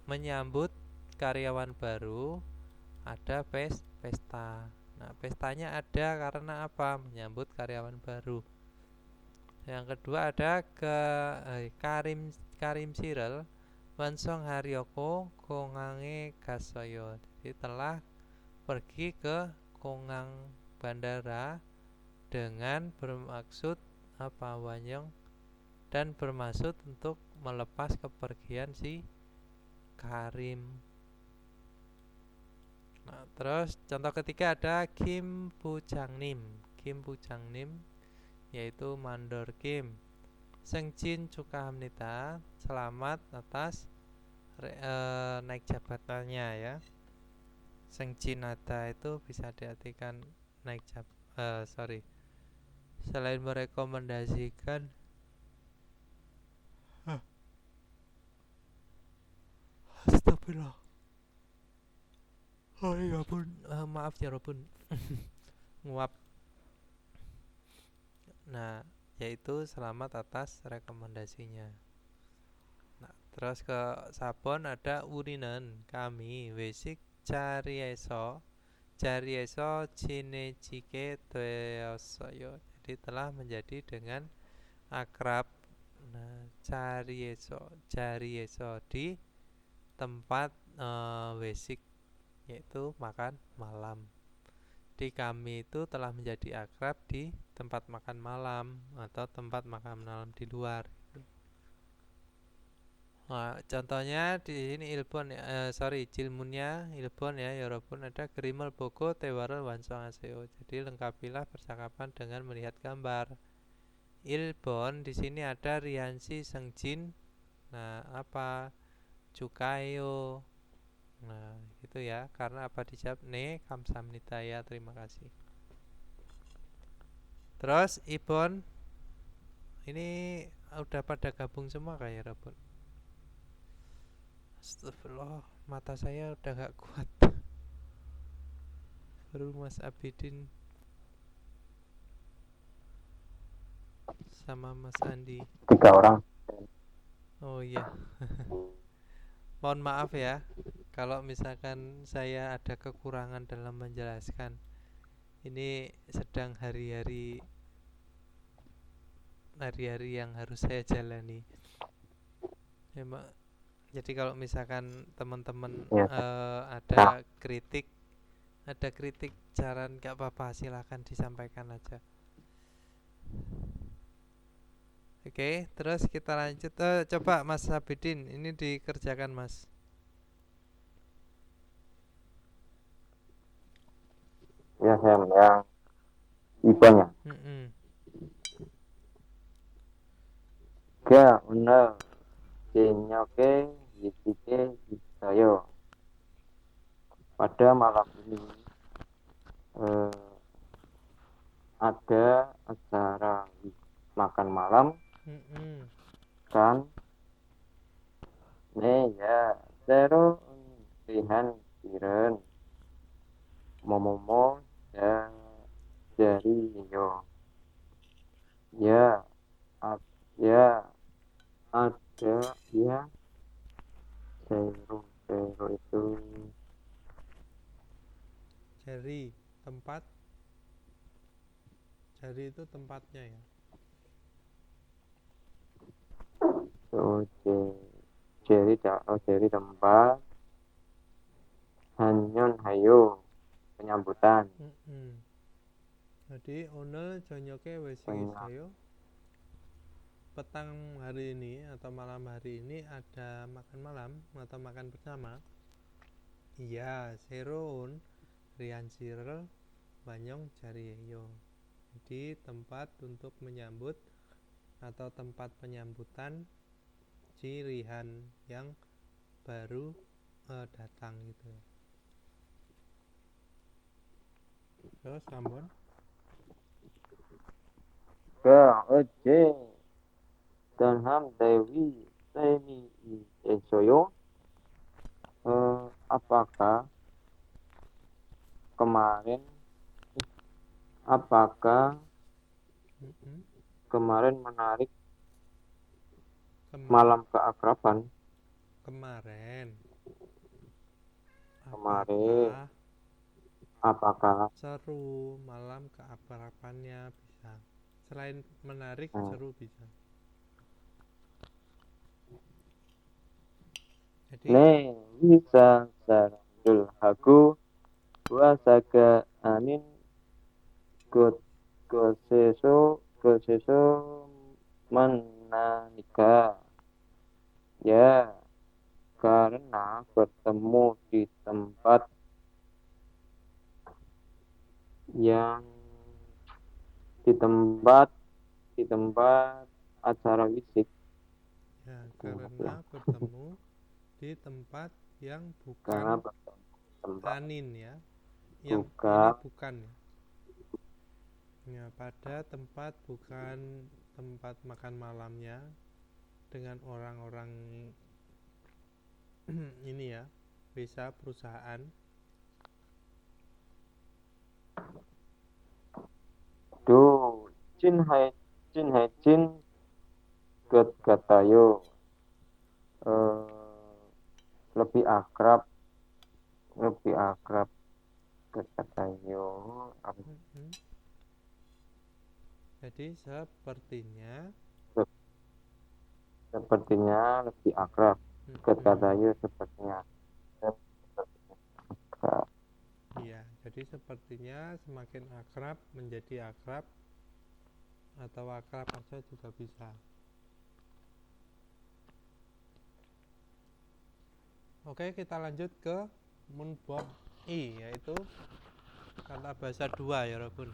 A: menyambut karyawan baru ada pesta. Nah, pestanya ada karena apa? Menyambut karyawan baru. Yang kedua ada Karim Sirel, Wansong Haryoko, Kongange Gasoyo. Jadi telah pergi ke Kongang bandara dengan bermaksud apa Wanyong dan bermaksud untuk melepas kepergian si Karim. Nah, terus contoh ketiga ada Kim Puchangnim. Kim Puchangnim yaitu Mandor Kim. Sengjin Cukahamnida, selamat atas naik jabatannya ya. Sengjin Nada itu bisa diartikan naik selain merekomendasikan Astagfirullah. Oh ya pun, maaf ya Robun. Nguap. Nah, yaitu selamat atas rekomendasinya. Nah, terus ke Sabon ada Urinen kami Wesik Carieso Cinejike Doyosoyo. Jadi telah menjadi dengan akrab. Nah, Carieso di tempat Wesik yaitu makan malam. Di kami itu telah menjadi akrab di tempat makan malam atau tempat makan malam di luar. Nah, contohnya di sini Ilbon Cilmunnya Ilbon ya, Yorobun ada Grimel Boko Tewarel Wansong Aseo. Jadi lengkapilah percakapan dengan melihat gambar. Ilbon di sini ada Riansi Sengjin. Nah, apa? Cukayo. Nah, gitu ya. Karena apa dijawab? Ne, kamsamnitaya. Terima kasih. Terus Ibon ini udah pada gabung semua kayak Robun. Astagfirullah, mata saya udah gak kuat. Baru Mas Abidin sama Mas Andi.
E: 3 orang.
A: Oh iya. Mohon maaf ya kalau misalkan saya ada kekurangan dalam menjelaskan. Ini sedang hari-hari yang harus saya jalani. Memang jadi kalau misalkan teman-teman
E: Ya.
A: ada kritik saran gak apa-apa, silahkan disampaikan aja. Oke, terus kita lanjut. Coba Mas Sabidin, ini dikerjakan Mas.
E: Ya, yang ibanya. Ga una kenyoke yitike isayo. Pada malam ini ada acara makan malam kan ne ya zero pihan kiren momomo dari yo ya ya ada ya
A: jari, tempat. Jari itu tempatnya ya.
E: Jeri tempat. Hanyun hayu penyambutan.
A: Jadi oner jonyoke wis saya. Petang hari ini atau malam hari ini ada makan malam atau makan bersama. Iya, seron rian sirel banyong jariyo. Jadi tempat untuk menyambut atau tempat penyambutan cirihan yang baru datang gitu. Terus sambon
E: Keje Danham Dewi Seni Esoyo. Apakah kemarin menarik malam keakraban?
A: Kemarin
E: Apakah
A: seru malam keakrabannya bisa. Selain menarik, seru bisa. Jadi
E: bisa sarandul hagu wasaga anin goseso menanika. Ya, karena bertemu di tempat acara fisik.
A: Ya, karena bertemu di tempat yang
E: Karena
A: bukan
E: tempat
A: anin ya. Yang
E: bukan.
A: ini bukan ya. Ya, pada tempat bukan tempat makan malamnya dengan orang-orang ini ya, bisa perusahaan.
E: Jin hai jin katayo lebih akrab katayo.
A: Jadi
E: sepertinya lebih akrab. Katayo sepertinya akrab.
A: Iya, jadi sepertinya semakin akrab menjadi akrab atau akrab aja juga bisa. Oke, kita lanjut ke munbob i, yaitu kata bahasa dua ya, Robun.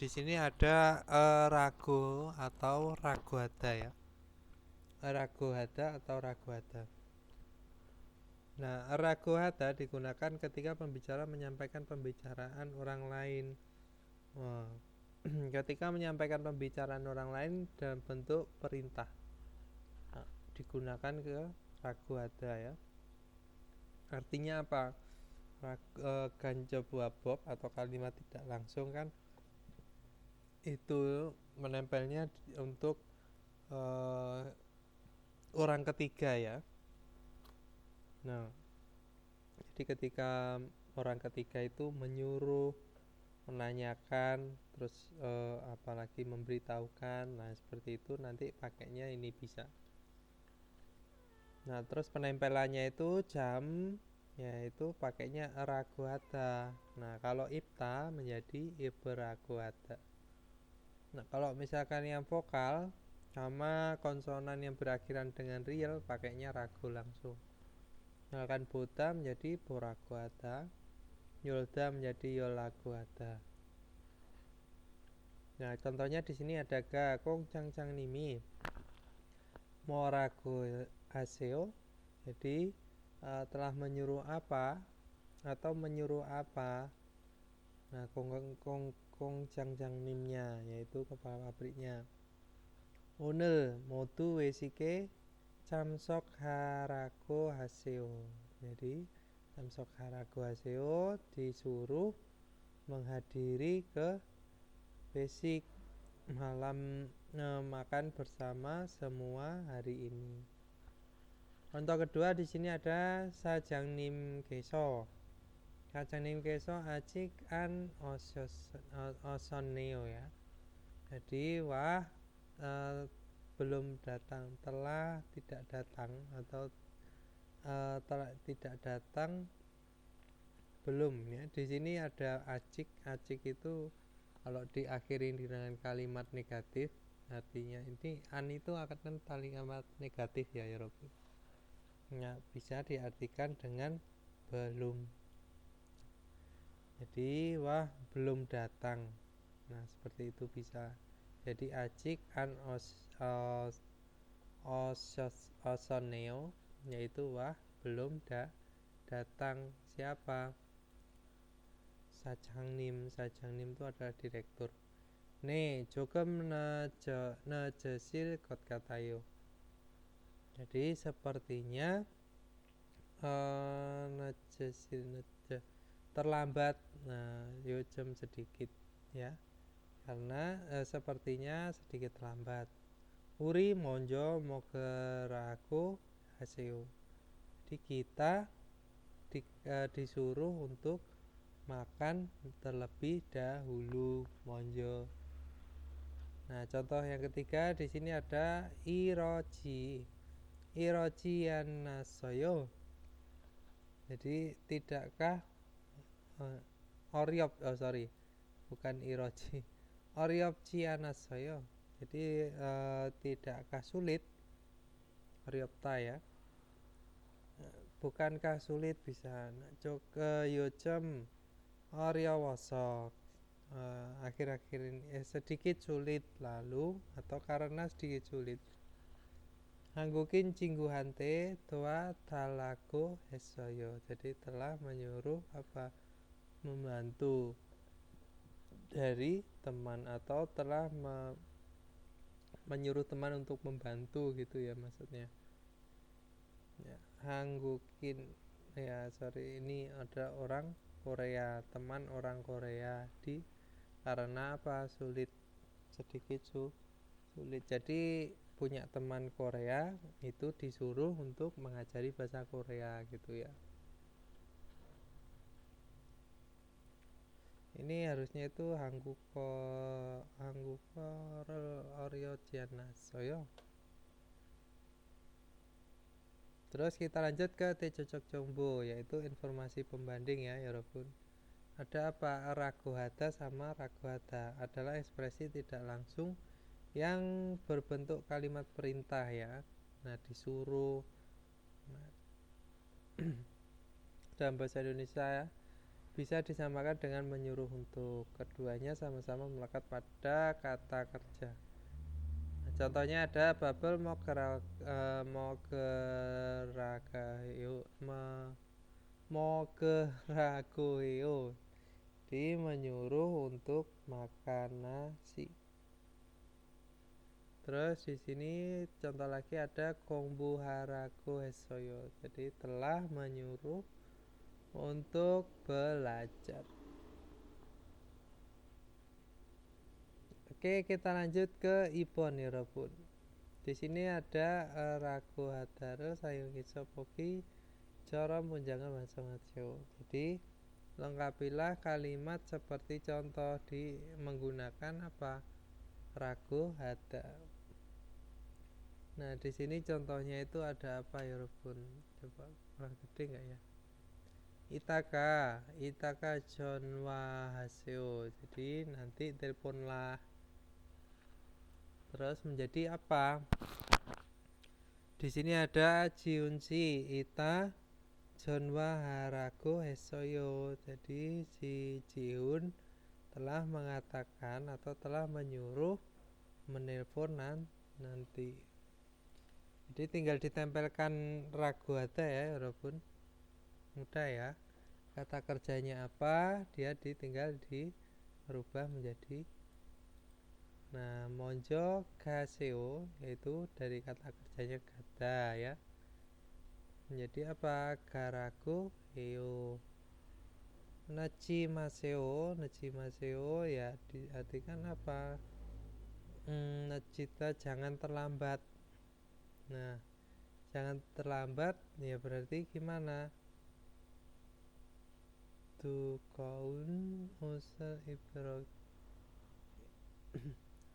A: Di sini ada rago atau ragohada ya. Ragohada atau ragohada. Nah, ragohada digunakan ketika pembicara menyampaikan pembicaraan orang lain. Ketika menyampaikan pembicaraan orang lain dalam bentuk perintah, digunakan ke ragohada ya. Artinya apa? Ganjo buah bob atau kalimat tidak langsung kan itu menempelnya untuk orang ketiga ya. Nah, jadi ketika orang ketiga itu menyuruh, menanyakan, terus apalagi memberitahukan, nah seperti itu nanti pakainya ini bisa. Nah, terus penempelannya itu jam, yaitu pakainya ragohada. Nah, kalau ipta menjadi iberagohada. Nah, kalau misalkan yang vokal sama konsonan yang berakhiran dengan riel pakainya rago langsung. Misalkan boda menjadi boragohada, yolda menjadi yolagohada. Nah, contohnya di sini ada ga kong cang nimi morago haseo. Jadi telah menyuruh apa atau menyuruh apa. Nah, kong cang nimnya yaitu kepala pabriknya. Onel modu wesike camsok harago haseo. Jadi camsok harago haseo disuruh menghadiri ke basic malam makan bersama semua hari ini. Contoh kedua di sini ada sajang nim keso. Kacang nim keso acik an osoneo ya. Jadi wah belum datang, telah tidak datang atau telah tidak datang belum ya. Di sini ada acik. Acik itu kalau diakhiri dengan kalimat negatif, artinya ini an itu akan kalimat negatif ya Rob. Ya, bisa diartikan dengan belum. Jadi wah belum datang. Nah seperti itu bisa. Jadi acik an osoneo yaitu wah belum datang. Siapa? Sajangnim itu adalah direktur. Ne 조금 늦으실 것 같아요. Jadi sepertinya terlambat. Nah, 요즘 sedikit ya. Karena sepertinya sedikit terlambat. Uri 먼저 먹으라고 하세요. Jadi kita disuruh untuk makan terlebih dahulu, 먼저. Nah, contoh yang ketiga di sini ada iroji. Iroji anassoyo. Jadi tidakkah bukan iroji. Oryopji anassoyo. Jadi tidakkah sulit? Oryopta ya. Bukankah sulit bisa? Yojem Oryowoso. Akhir-akhir ini sedikit sulit lalu atau karena sedikit sulit. Hanggukin cingguhante tua talago hesoyo. Jadi telah menyuruh apa? Membantu dari teman atau telah menyuruh teman untuk membantu gitu ya maksudnya. Ya, hanggukin ya ini ada orang Korea, teman orang Korea karena apa sulit sedikit sulit. Jadi punya teman Korea itu disuruh untuk mengajari bahasa Korea gitu ya. Ini harusnya itu hangguko oryojianasoyo. Terus kita lanjut ke Tecocok Jombo, yaitu informasi pembanding ya Yorobun. Ada apa? Ragohata sama ragohata adalah ekspresi tidak langsung yang berbentuk kalimat perintah ya. Nah disuruh. Nah, dalam bahasa Indonesia ya, bisa disamakan dengan menyuruh untuk. Keduanya sama-sama melekat pada kata kerja. Contohnya ada Babel mogeragoheo di menyuruh untuk makan nasi. Terus di sini contoh lagi ada kombuharago hesoyo. Jadi telah menyuruh untuk belajar. Oke, kita lanjut ke Ibon ya Robun. Di sini ada rago hadaro sayung isopoki cara munjangan masongatyo. Jadi lengkapilah kalimat seperti contoh di menggunakan apa? Rago hada. Nah, di sini contohnya itu ada apa ya Robun? Coba kurang gede enggak ya? Itaka Jonwa Haseo. Jadi nanti teleponlah. Terus menjadi apa? Di sini ada Jiunsi Ita Jonwa Harago Hesoyo. Jadi si Jiun telah mengatakan atau telah menyuruh menelpon nanti. Jadi tinggal ditempelkan ragu ada ya, walaupun mudah ya. Kata kerjanya apa? Dia tinggal dirubah menjadi monjo gaseo, yaitu dari kata kerjanya gada ya. Menjadi apa? Garago heo. Nachimaseo ya diartikan apa? Nachita jangan terlambat. Nah, jangan terlambat ya berarti gimana? Dukaun usal Ibrahim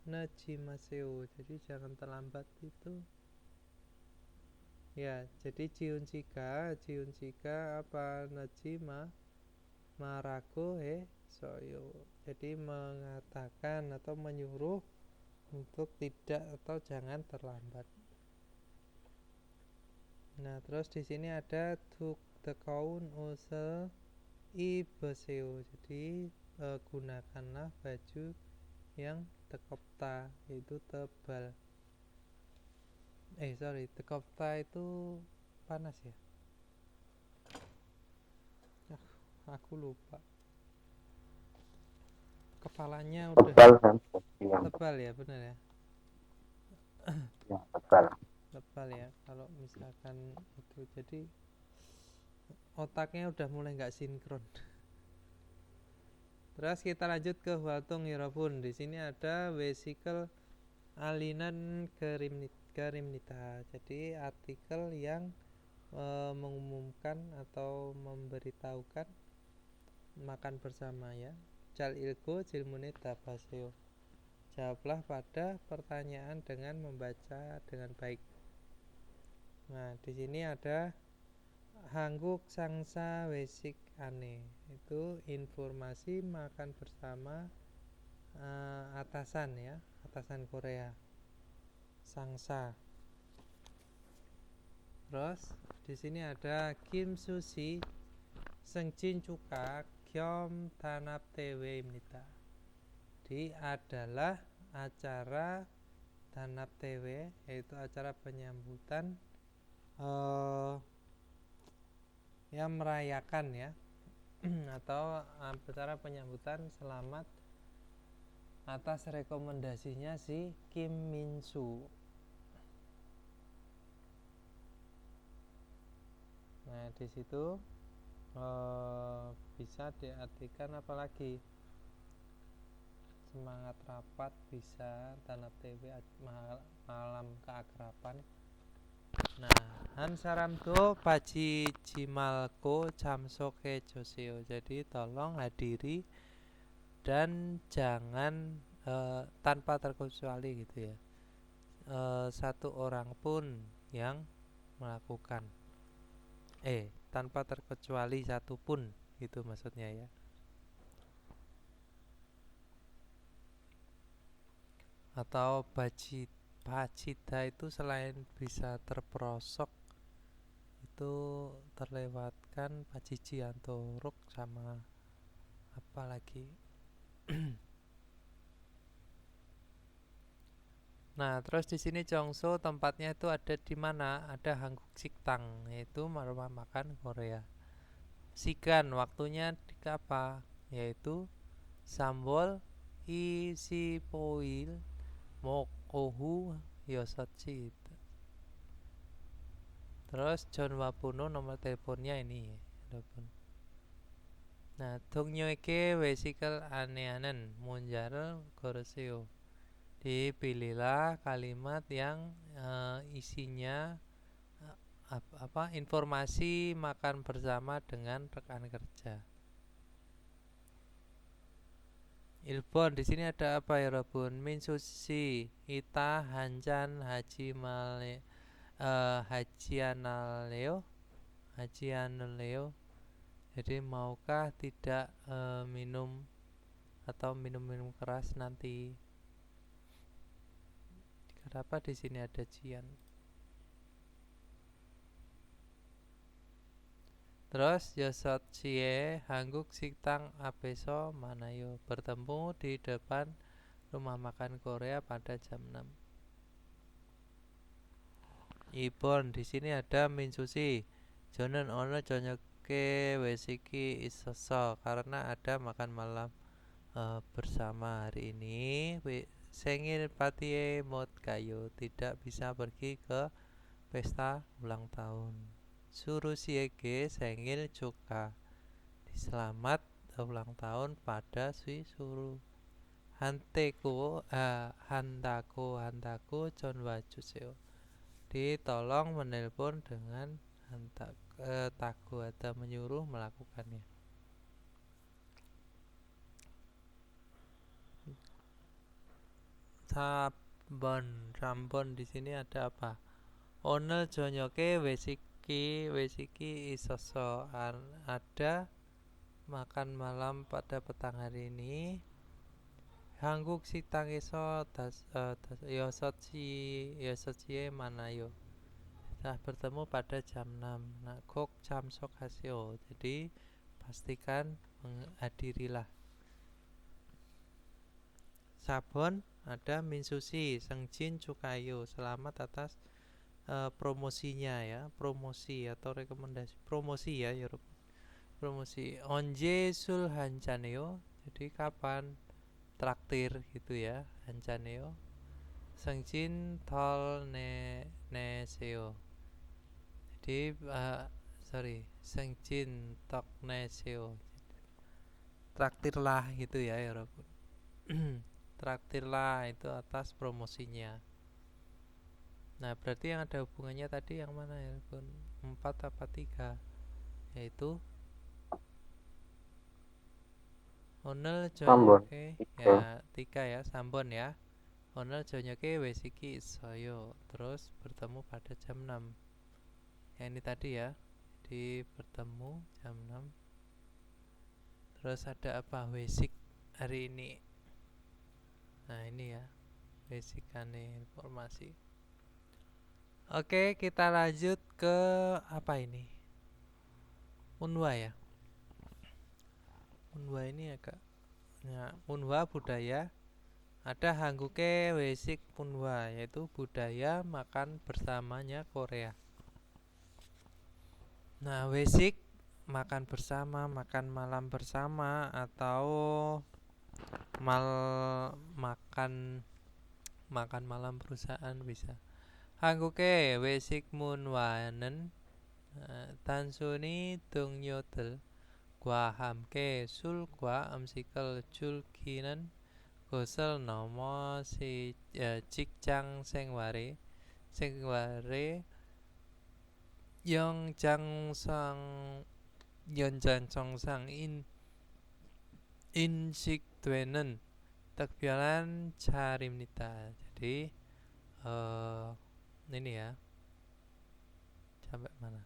A: Najimaseo. Jadi jangan terlambat itu. Ya, jadi ciun cika apa najima maraku soyo. Jadi mengatakan atau menyuruh untuk tidak atau jangan terlambat. Nah, terus di sini ada dekaun usel ibeseo. Jadi gunakanlah baju yang tekopta, yaitu tebal. Tekopta itu panas ya. Aku lupa. Kepalanya udah
E: Tebal kan? Yang
A: tebal ya, benar ya.
E: tebal.
A: Tebal ya. Kalau misalkan itu, jadi otaknya udah mulai nggak sinkron. Terus kita lanjut ke Waltung Hirofun. Di sini ada vesikel alinan kerimnita. Jadi artikel yang mengumumkan atau memberitahukan makan bersama ya. Cal ilgo jilmune tabaseo. Jawablah pada pertanyaan dengan membaca dengan baik. Nah, di sini ada hangguk sangsa wesik ane. Itu informasi makan bersama atasan ya, atasan Korea. Sangsa. Terus di sini ada Kim Susi Sengjin Cuka Kyom Tanap Tewe Imnita. Di adalah acara Tanap Tewe, yaitu acara penyambutan yang merayakan ya atau acara penyambutan selamat atas rekomendasinya si Kim Min Soo. Nah, di situ bisa diartikan apalagi semangat rapat, bisa tanap TV malam keakraban. Nah, Hansaramdo Paji Jimalko Camsoke Joseo. Jadi tolong hadiri dan jangan tanpa terkecuali gitu ya, satu orang pun yang melakukan tanpa terkecuali satu pun, itu maksudnya ya. Atau bacita itu selain bisa terperosok, itu terlewatkan paciji antoruk sama apa lagi. Nah, terus di sini Jongso tempatnya itu ada di mana? Ada Hangguk Siktang, yaitu rumah makan Korea. Sigan waktunya di apa? Yaitu Sambol Isipoil Mokohu Yosochi. Terus John Wapuno nomor teleponnya ini. Nah, Dongnyoike Wesikel Aneanen Munjar Goreseo. Dipilihlah kalimat yang isinya informasi makan bersama dengan rekan kerja. Ilbon di sini ada apa ya Robun? Minsusi Ita Hanjan Hajianaleo. Jadi maukah tidak minum atau minum keras nanti? Kenapa di sini ada Jian? Terus Yosot Chie Hangguk Siktang Apeso Manayo, bertemu di depan rumah makan Korea pada jam 6. Ibon di sini ada Minsusi Jonen ono jonyoke wesiki isoso, karena ada makan malam bersama hari ini. Sengil patie mot kayu, tidak bisa pergi ke pesta ulang tahun. Suruh siege sengil cuka, selamat ulang tahun pada si suruh. Hantaku John Wajuseo, ditolong menelpon dengan taku atau menyuruh melakukannya. Sambon di sini ada apa? Oner jonyoke wesiki isoso. Ada makan malam pada petang hari ini. Hangguk sitang iso yosochi manayo. Nah, bertemu pada jam 6. Nah, kok jam sok hasio. Jadi pastikan menghadirilah. Sabon ada Minsushi, Sengjin Cukayo. Selamat atas promosinya ya, promosi atau rekomendasi promosi ya, promosi. Onje sul hanjaneo. Jadi kapan traktir gitu ya, hanjaneo. Sengjin tol neseo. Jadi Sengjin tok neseo. Traktirlah gitu ya, Yorobun. Traktirlah itu atas promosinya. Nah, berarti yang ada hubungannya tadi yang mana ya, Bun? 4 apa 3? Yaitu Onel
E: Sambon.
A: jonyoke
E: Tiga.
A: ya 3 ya, Sambon ya. Onel jonyoke wesiki isoyo. Terus bertemu pada jam 6. Ya ini tadi ya. Di bertemu jam 6. Terus ada apa? Wesik hari ini. Nah, ini ya. Besikane informasi. Oke, kita lanjut ke apa ini? Unwa ya. Unwa ini agak ya, Unwa budaya. Ada hangguke wesik Unwa, yaitu budaya makan bersamanya Korea. Nah, wesik makan bersama, makan malam bersama, atau makan malam perusahaan bisa. Hangguke wesik munwanen tansuni 동료들 과 함께 술과 음식을 즐기는 것을 넘어 직장 생활의 연장선상인 인식되는 특별한 자리입니다. Jadi ini ya, sampai mana?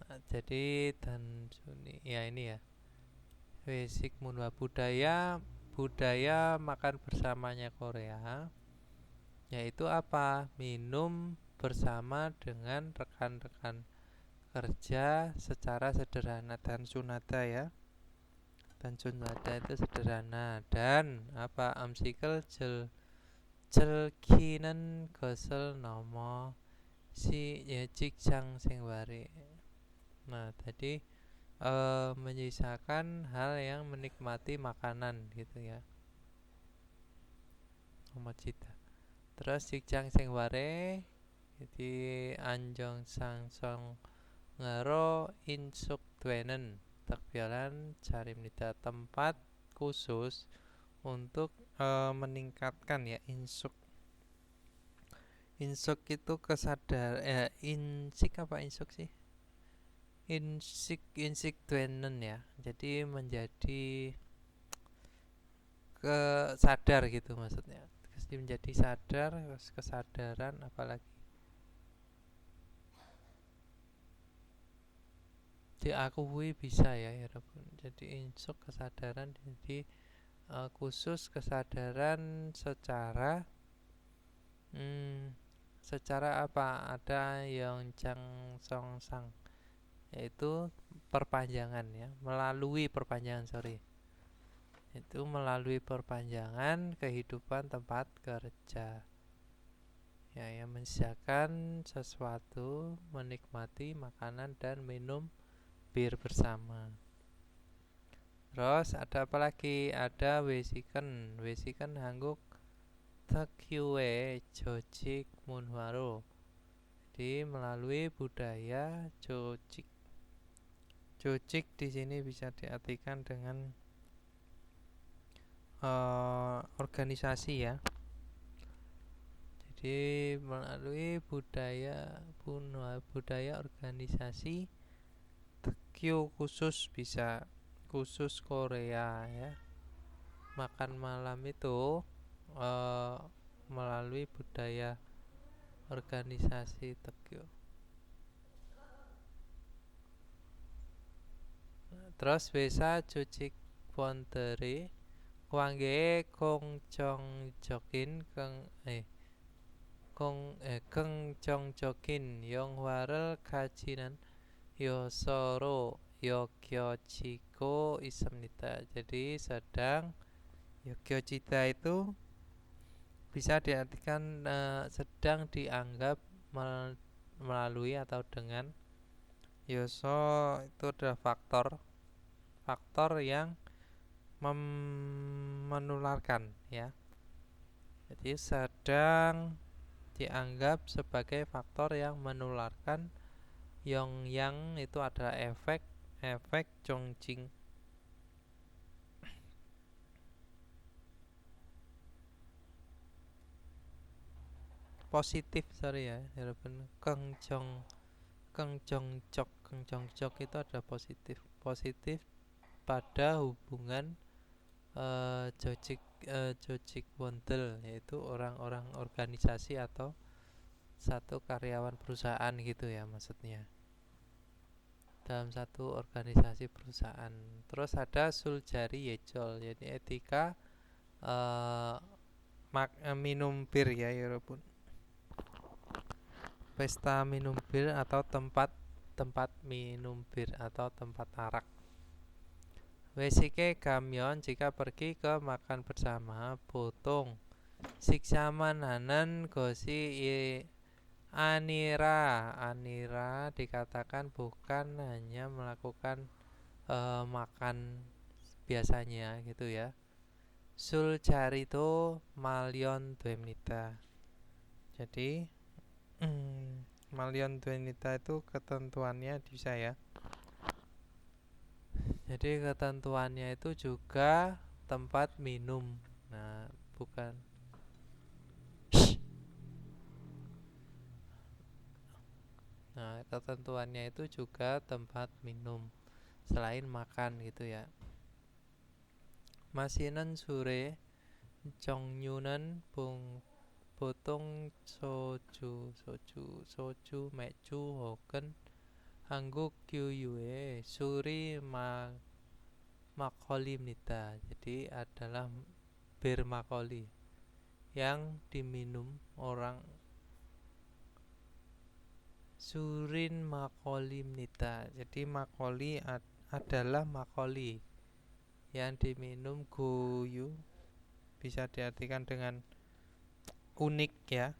A: Nah, jadi dan Suni ya ini ya, basic munwa budaya makan bersamanya Korea, yaitu apa? Minum bersama dengan rekan-rekan kerja secara sederhana dan sunada ya. Dan sunada itu sederhana. Dan apa? Amsikel jelkinan gosel nomo si ya 직장 생활에. Nah, tadi menyisakan hal yang menikmati makanan gitu ya. Nomor cita. Terus 직장 생활에 jadi anjong sangsong ngero insuk duenen takbiaran carimnida, tempat khusus untuk meningkatkan ya insuk itu insik apa insuk sih, insik duenen ya, jadi menjadi sadar gitu maksudnya, menjadi sadar, kesadaran apalagi diakui bisa ya Rabun. Jadi insuk kesadaran, jadi khusus kesadaran secara apa, ada yang songsang, yaitu perpanjangan ya, melalui perpanjangan kehidupan tempat kerja ya, yang menyisakan sesuatu, menikmati makanan dan minum bir bersama. Terus ada apa lagi? Ada wesiken hangguk takyue jojik munwaro. Jadi melalui budaya jojik di sini bisa diartikan dengan organisasi ya. Jadi melalui budaya organisasi Takyo khusus, bisa khusus Korea ya. Makan malam itu eh, melalui budaya organisasi Tokyo. Terus bisa Juchik Wontere Kwangge Kong Chong Jokin Keng Chong Jokin Yongwarel Kajinan Yosoro Yokyochiko Isemnita. Jadi sedang Yokyochita itu bisa diartikan sedang dianggap melalui atau dengan. Yoso itu adalah faktor yang menularkan ya. Jadi sedang dianggap sebagai faktor yang menularkan. Yang itu adalah efek Chongqing. Positif ya, Keng Jong itu adalah positif pada hubungan Jojik Wondel, yaitu orang-orang organisasi atau satu karyawan perusahaan gitu ya maksudnya, dalam satu organisasi perusahaan. Terus ada Suljari Yejol, jadi etika minum bir ya Europun. Pesta minum bir atau tempat minum bir atau tempat arak. Wesike gamyon jika pergi ke makan bersama. Potong siksaman hanan gosi anira dikatakan bukan hanya melakukan makan biasanya gitu ya. Sul carito malyon dwemnita. Jadi malyon dwemnita itu ketentuannya bisa ya. Jadi ketentuannya itu juga tempat minum. Nah, bukan. Nah, ketentuannya itu juga tempat minum selain makan gitu ya. Masinan sore Jongyunan 보통 소주, 맥주 혹은 한국 규유의 술이 makolibnita. Jadi adalah bir makoli yang diminum orang. Surin makolimnita. Jadi makoli adalah makoli yang diminum. Goyu bisa diartikan dengan unik ya,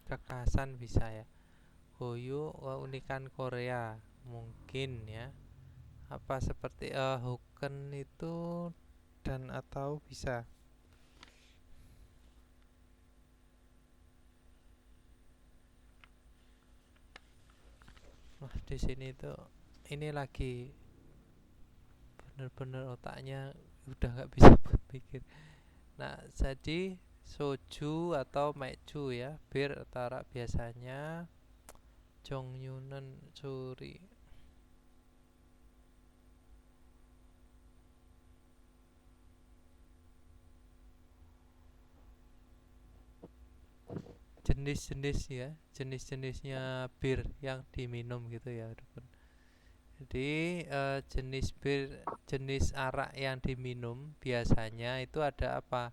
A: kekhasan bisa ya. Goyu keunikan Korea mungkin ya. Apa seperti Hoken itu dan atau bisa. Wah, di sini tuh ini lagi bener-bener otaknya udah nggak bisa buat mikir. Nah, jadi soju atau mekju ya, bir atau arak biasanya. Jongyunan suri. Jenis-jenis ya, jenis-jenisnya bir yang diminum gitu ya. Jadi jenis bir, jenis arak yang diminum biasanya itu ada apa?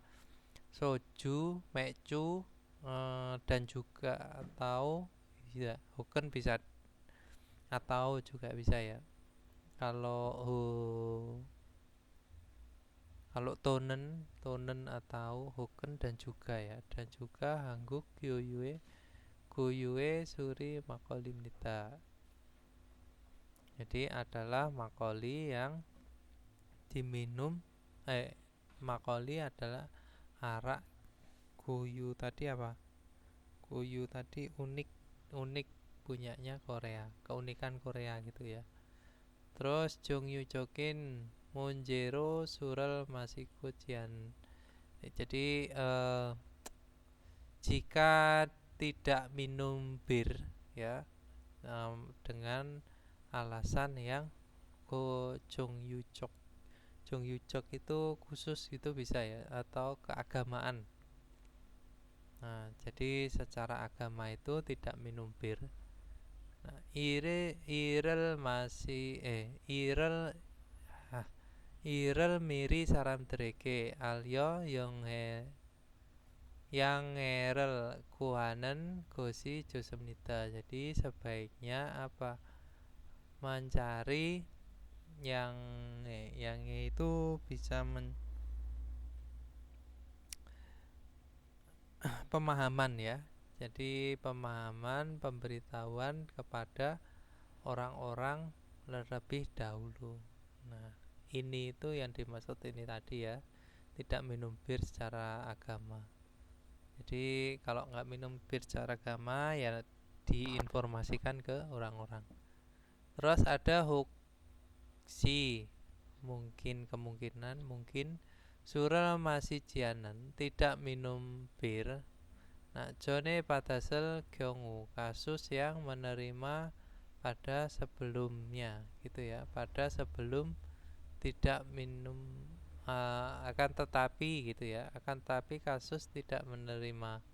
A: Soju, mekju, dan juga atau ya, hoken bisa atau juga bisa ya. Kalau tonen atau hoken dan juga ya, dan juga hangguk guyue suri makolimnita. Jadi adalah makoli yang diminum. Makoli adalah arak. Guyu tadi apa? Guyu tadi unik punyanya Korea, keunikan Korea gitu ya. Terus Jongyu Jokin Monjero Sural Masikujian. Jadi jika tidak minum bir ya, dengan alasan yang Jongyuchok itu khusus gitu bisa ya, atau keagamaan. Nah, jadi secara agama itu tidak minum bir. Nah, irel miri saram dreke alyo yang ngerel kuhanen gosi josemnida. Jadi sebaiknya apa? Mencari yang itu bisa pemahaman ya. Jadi pemahaman pemberitahuan kepada orang-orang lebih dahulu. Nah, ini itu yang dimaksud ini tadi ya, tidak minum bir secara agama. Jadi kalau nggak minum bir secara agama ya diinformasikan ke orang-orang. Terus ada huksi, mungkin sural masih jianan tidak minum bir. Nah, jone padasel gyongu kasus yang menerima pada sebelumnya gitu ya, pada sebelum tidak minum akan tetapi gitu ya, akan tetapi kasus tidak menerima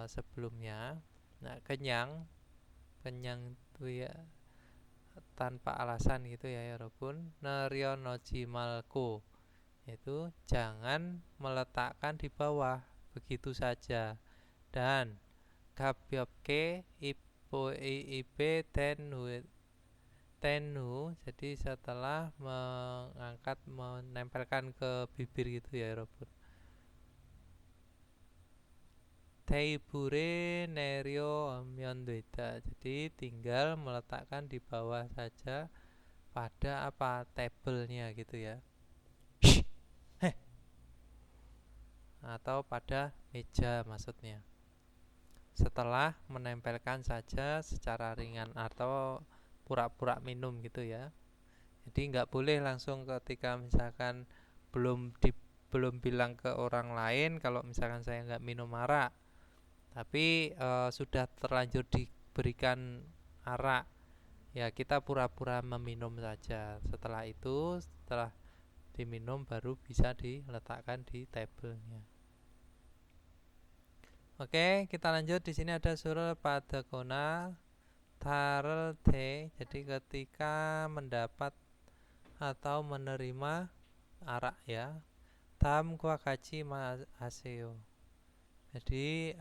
A: sebelumnya. Nah, kenyang itu ya tanpa alasan gitu ya Robun. Neryono jimalku itu jangan meletakkan di bawah begitu saja, dan gabyopke ipe tenhu, jadi setelah menempelkan ke bibir gitu ya Robun. Teibure nerio myondweda, jadi tinggal meletakkan di bawah saja pada apa tabelnya gitu ya, atau pada meja maksudnya. Setelah menempelkan saja secara ringan atau pura-pura minum gitu ya. Jadi nggak boleh langsung ketika misalkan belum bilang ke orang lain kalau misalkan saya nggak minum arak, tapi sudah terlanjur diberikan arak, ya kita pura-pura meminum saja. Setelah itu, setelah diminum baru bisa diletakkan di tabelnya. Oke, kita lanjut. Di sini ada surel padakona tarel te. Jadi ketika mendapat atau menerima arak ya, tam kuakachi mahaseo. Jadi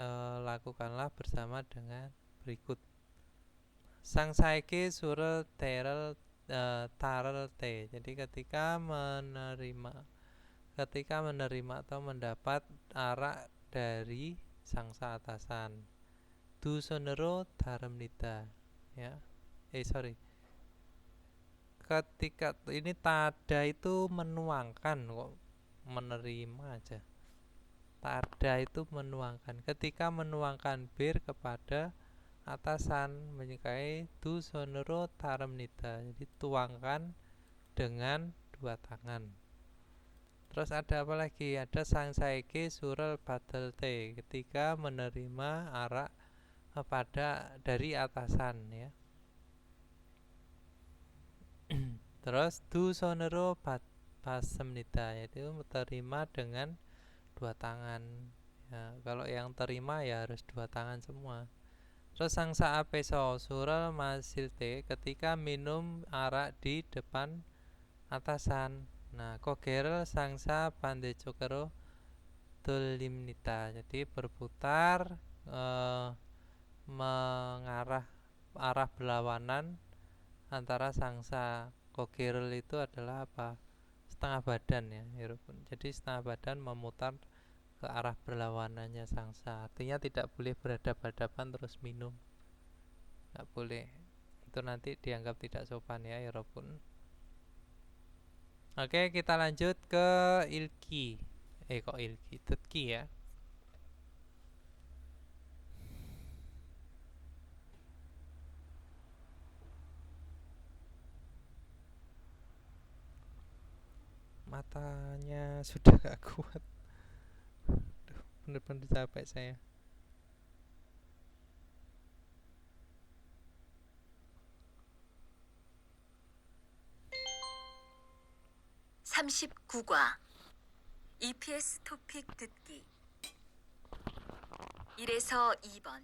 A: lakukanlah bersama dengan berikut. Sang saiki surel tarel te. Jadi ketika menerima atau mendapat arak dari sangsa atasan, du sonero dharamnida ya. Ketika ini tada itu menuangkan, kok menerima aja. Tada itu menuangkan. Ketika menuangkan bir kepada atasan, menyukai du sonero dharamnida. Jadi tuangkan dengan dua tangan. Terus ada apa lagi? Ada sang saiki surel badal te, ketika menerima arak dari atasan ya. Terus du sonero basemnida, yaitu menerima dengan dua tangan ya. Kalau yang terima ya harus dua tangan semua. Terus sang saapeso surel masilte, ketika minum arak di depan atasan. Nah, kogerel sangsa pandecokero dolimnita, jadi berputar mengarah arah berlawanan antara sangsa. Kogerel itu adalah apa? Setengah badan ya, jadi setengah badan memutar ke arah berlawanannya sangsa. Artinya tidak boleh berhadapan-hadapan terus minum, nggak boleh. Itu nanti dianggap tidak sopan ya, Yorobun. Oke, kita lanjut ke ilki. Tutki ya. Matanya sudah gak kuat. Bener-bener capek saya.
B: (39과) EPS 토픽 듣기. 1에서 2번.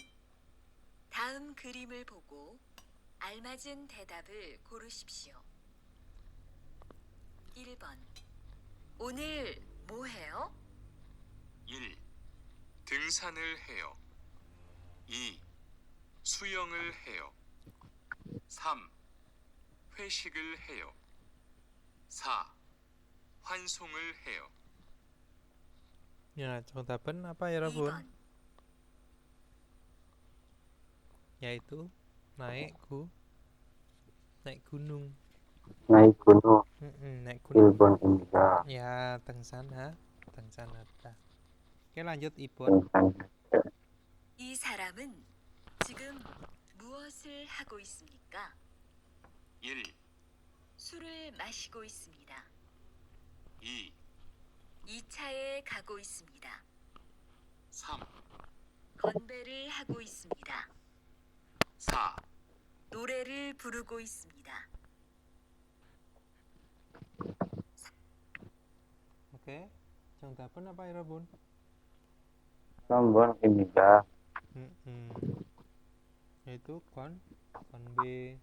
B: 다음 그림을 보고 알맞은 대답을 고르십시오. 1번. 오늘 뭐 해요?
D: 1. 등산을 해요. 2. 수영을 해요. 3. 회식을 해요. 4. 환송을 해요.
A: Ya, 정답은 apa ya, Rabun?
B: 2번.
A: Yaitu naik gunung.
E: naik gunung.
A: Naik gunung.
E: 일본 입니다.
A: Ya, 등산하. 등산하다. Oke, lanjut Ibon.
E: 등산.
B: 이 사람은 지금 무엇을 하고 있습니까?
D: 1.
B: 술을 마시고 있습니다.
D: 2.
B: 2차에 가고 있습니다.
D: 3.
B: 건배를 하고 있습니다.
D: 4.
B: 노래를 부르고 있습니다.
A: Oke. 정답은 apa ya, Rabun?
E: 3번입니다.
A: Yaitu kon B.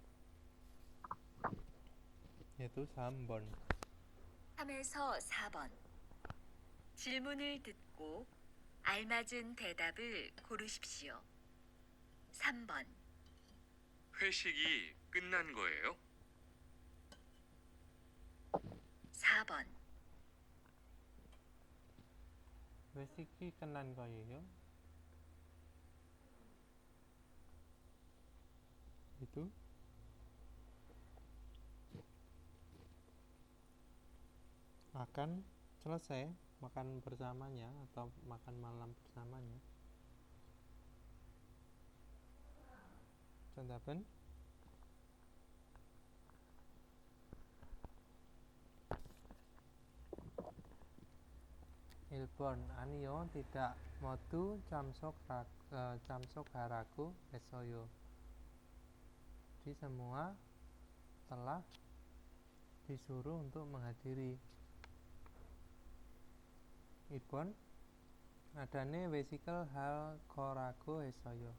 A: Yaitu 3번.
B: 3에서 4번. 질문을 듣고 알맞은 대답을 고르십시오. 3번.
C: 회식이 끝난 거예요?
B: 4번.
A: Resiki kenan koyeyo. Itu akan selesai makan bersamanya atau makan malam bersamanya. 정답은 1번. 아니요, tidak. 모두 참석하라고 했어요. Jadi semua telah disuruh untuk menghadiri. 2번. Adane wesikel hal korago 했어요.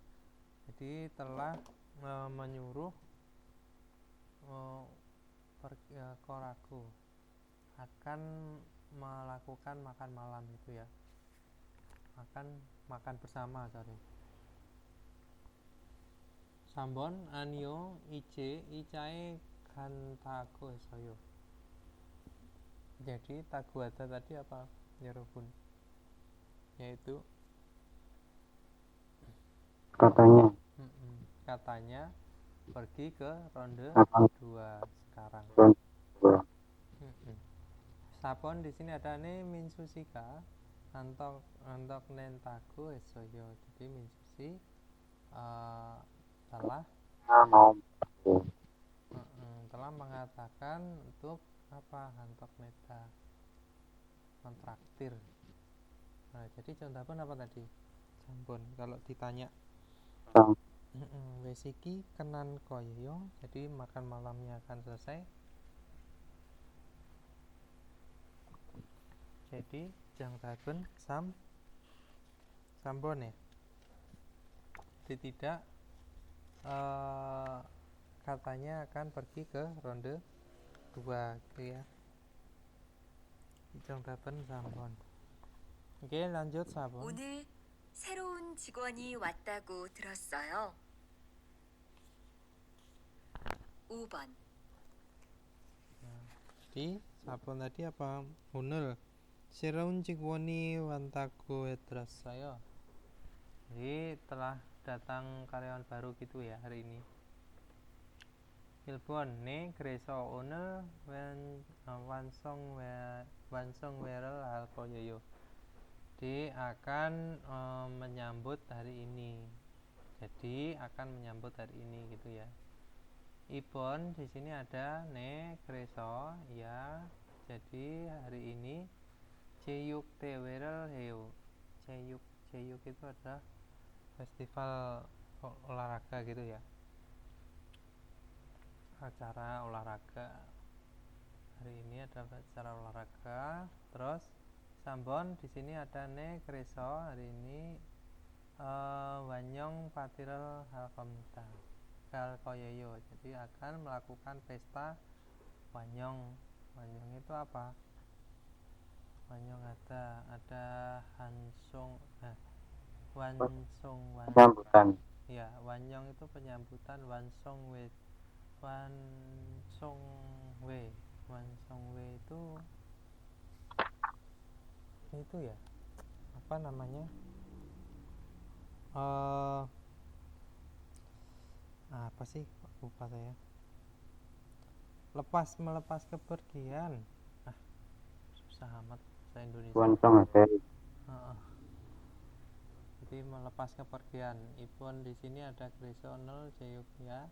A: Jadi telah menyuruh korago akan melakukan makan malam itu ya, makan bersama, sorry. 3번 아니요, 이자에 간다고 했어요. Jadi taguada tadi apa ya, Robun? Yaitu katanya pergi ke ronde 2 sekarang. Sabon di sini ada nih minsusika antok nentaku esoyo. Jadi minsusi telah mengatakan untuk apa, antok neta kontraktir. Nah, jadi contohnya apa tadi? Sabon kalau ditanya wesiki kenan koyo, jadi makan malamnya akan selesai. Jadi 정답은 3번 ya. Jadi tidak katanya akan pergi ke ronde 2 gitu ya. 정답은 3번. Oke, lanjut 4번.
B: 오늘 새로운 직원이 왔다고 들었어요. 5번.
A: Jadi 4번 tadi apa? 오늘 새로운 직원이 왔다고 들었어요. Jadi telah datang karyawan baru gitu ya hari ini. 1번 네 그래서 오늘 완성회를 할 거예요. Jadi akan menyambut hari ini. Jadi akan menyambut hari ini gitu ya. 2번 di sini ada 네 그래서 ya. Jadi hari ini 체육 대회를 해요. 체육 itu adalah festival olahraga gitu ya. Acara olahraga. Hari ini ada acara olahraga. Terus 3번 di sini ada 네 그래서 hari ini Wanyong Patiral Halkomita Halkoyoyo, jadi akan melakukan pesta Wanyong. Wanyong itu apa? Wanyong ada Hansung, Wansong
E: Penyambutan.
A: ya, Wanyong itu penyambutan. Wansongwe Wansongwe itu ya, apa namanya, apa sih, lupa saya. Melepas kepergian, susah amat bahasa Indonesia.
E: Wansong Heri.
A: Heeh. Jadi melepas kepergian. Ipun di sini ada Gresa Onel Jayogya.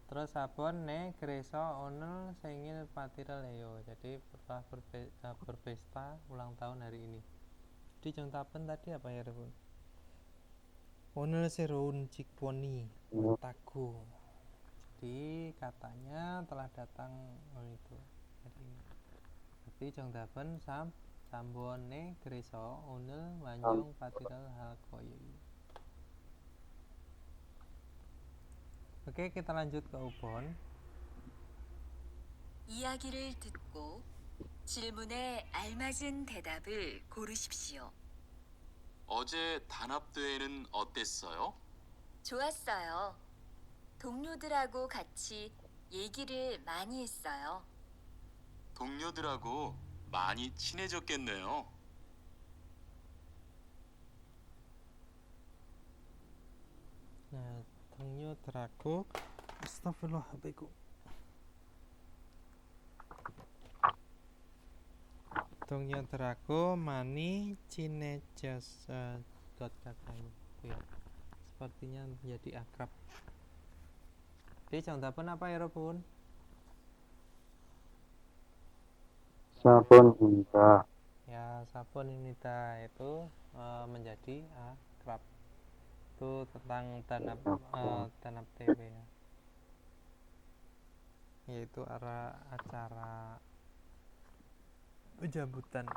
A: Terus sabon ne Gresa Onel Sengil Patira Leo. Jadi telah berpesta ulang tahun hari ini. Di Jongtapen tadi apa ya, Rebun? Onel Seroun Cikponi Tago. Jadi katanya telah datang itu hari ini. Jadi Jongtapen Sambone Gresa Onel Wanyong Patiral Halkoyoyo. Oke, kita lanjut ke Ubon.
B: 이야기를 듣고 질문에 알맞은 대답을 고르십시오.
D: 어제 단합대회는 어땠어요?
B: 좋았어요. 동료들하고 같이 얘기를 많이 했어요.
D: 동료들하고 많이 친해졌겠네요.
A: Nah, 동료들하고 Astagfirullahaladzim. 동료들하고 많이 친해졌어요. Ya. Sepertinya menjadi akrab. Jadi Jongtapen apa ya, Robun?
E: Sabun Indah.
A: Ya, sabun inita itu menjadi akrab. Itu tentang tanap TV ya. Yaitu acara penjambutan.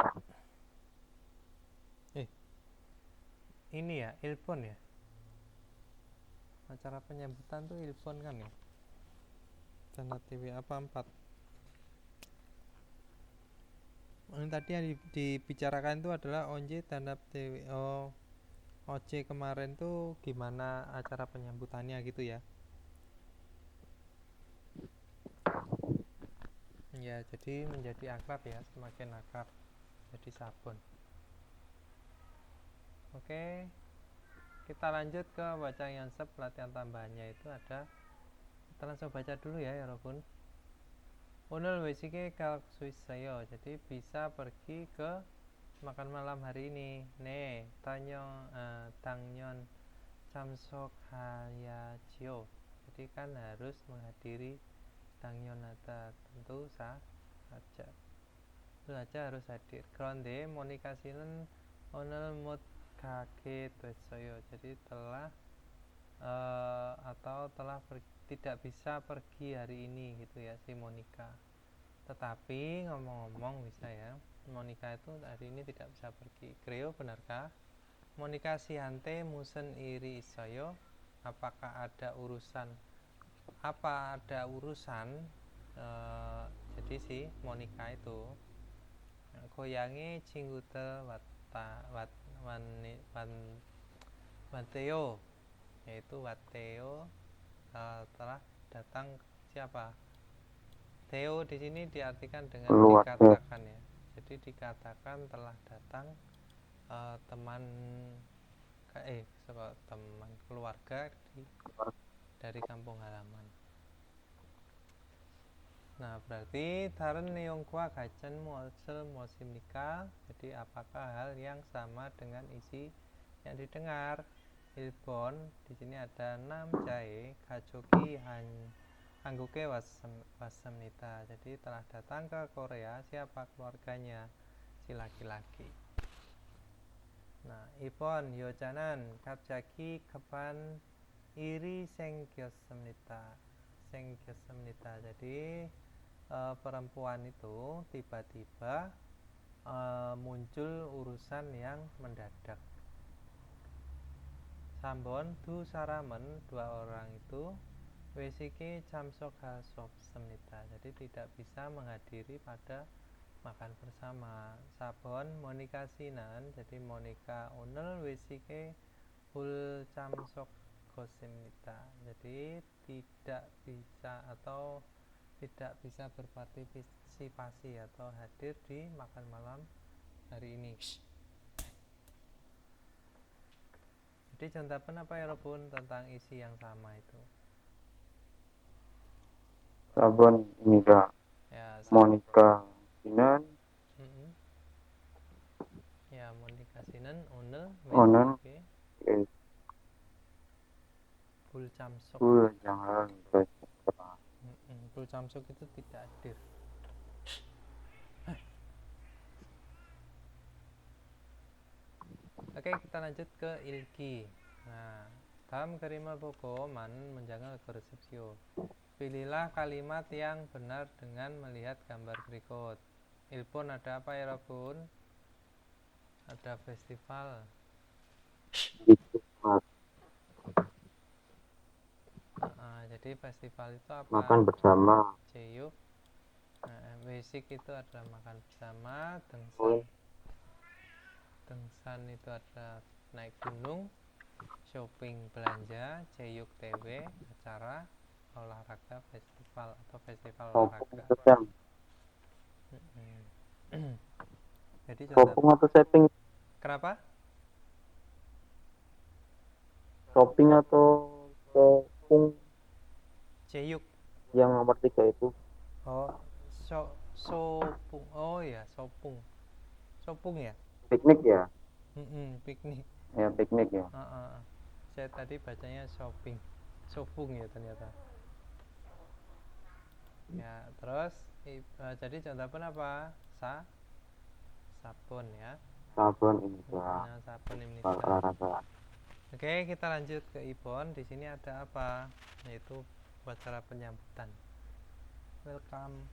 A: Ini ya, Ilpon ya. Acara penyambutan tuh Ilpon kan ya. Tanap TV apa 4? Ini tadi yang dibicarakan itu adalah Onje Tanap TV. OC kemarin tuh gimana acara penyambutannya gitu ya. Ya, jadi menjadi akrab ya, semakin akrab jadi sabun. Oke, kita lanjut ke baca yang pelatihan tambahannya itu ada. Kita langsung baca dulu ya, Robun. O늘 외식에 갈 수 있어요. Jadi bisa pergi ke makan malam hari ini. 네, 당연 참석하야지요. Jadi kan harus menghadiri. 당연하다, tentu saja. Tentu saja harus hadir. 그런데 모니카 씨는 오늘 못 가게 됐어요. Jadi telah tidak bisa pergi hari ini gitu ya si Monica. Tetapi ngomong-ngomong bisa ya, Monica itu hari ini tidak bisa pergi. Kreo, benarkah? Monica Siante musen iri isoyo. Apakah ada urusan? Jadi si Monica itu goyangi 친구들 Wateo, yaitu Wateo telah datang. Siapa? Theo di sini diartikan dengan dikatakan ya. Jadi dikatakan telah datang teman keluarga dari kampung halaman. Nah, berarti 다른 내용과 같은 무엇을 무엇입니까? Jadi apakah hal yang sama dengan isi yang didengar? 1번, di sini ada 남자의 가족이 한국에 왔습니다. Jadi telah datang ke Korea. Siapa keluarganya? Si laki-laki. Nah, 2번, 여자는 갑자기 급한 일이 생겼습니다. Jadi perempuan itu tiba-tiba muncul urusan yang mendadak. Sambon du saramen, dua orang itu wesiki camsoka semnita, jadi tidak bisa menghadiri pada makan bersama. Sabon Monika sinan, jadi Monika onel wesike hul camsok gosimnita, jadi tidak bisa atau tidak bisa berpartisipasi atau hadir di makan malam hari ini. Jadi contohnya apa ya Robun tentang isi yang sama itu?
E: Sabon ini kak
A: Ya,
E: Monica Sinan
A: mm-mm. Ya, Monika Sinen onel
E: Onan
A: wesike Bul Camsok.
E: jangan bersikap
A: Bul Camsok itu tidak hadir. Oke, kita lanjut ke ilki. Nah, dalam kalimat poko man menjaga resepsio. Pilihlah kalimat yang benar dengan melihat gambar berikut. Ilpun ada apa ya Robun? Ada festival.
E: gitu Mas.
A: Jadi festival itu apa?
E: Makan bersama
A: Ceyuk. Basic itu adalah makan bersama.
E: Oh.
A: Dengsan itu ada naik gunung. Shopping belanja. Ceyuk TW acara olahraga festival atau festival olahraga.
E: Sopung
A: Jadi contoh
E: atau setting
A: kenapa?
E: shopping atau sopung
A: Ceyuk.
E: yang nomor 3 itu
A: Oh, sopung. Oh ya, sopung. Sopung ya?
E: piknik ya
A: Piknik.
E: ya piknik ya
A: Saya tadi bacanya shopping. Sopung ya ternyata. Ya, terus jadi contohnya apa? Sabun ya.
E: sabun ini kak
A: Nah, sabun ini.
E: olahraga
A: Oke, kita lanjut ke Ibon. Di sini ada apa? Yaitu upacara penyambutan. Welcome.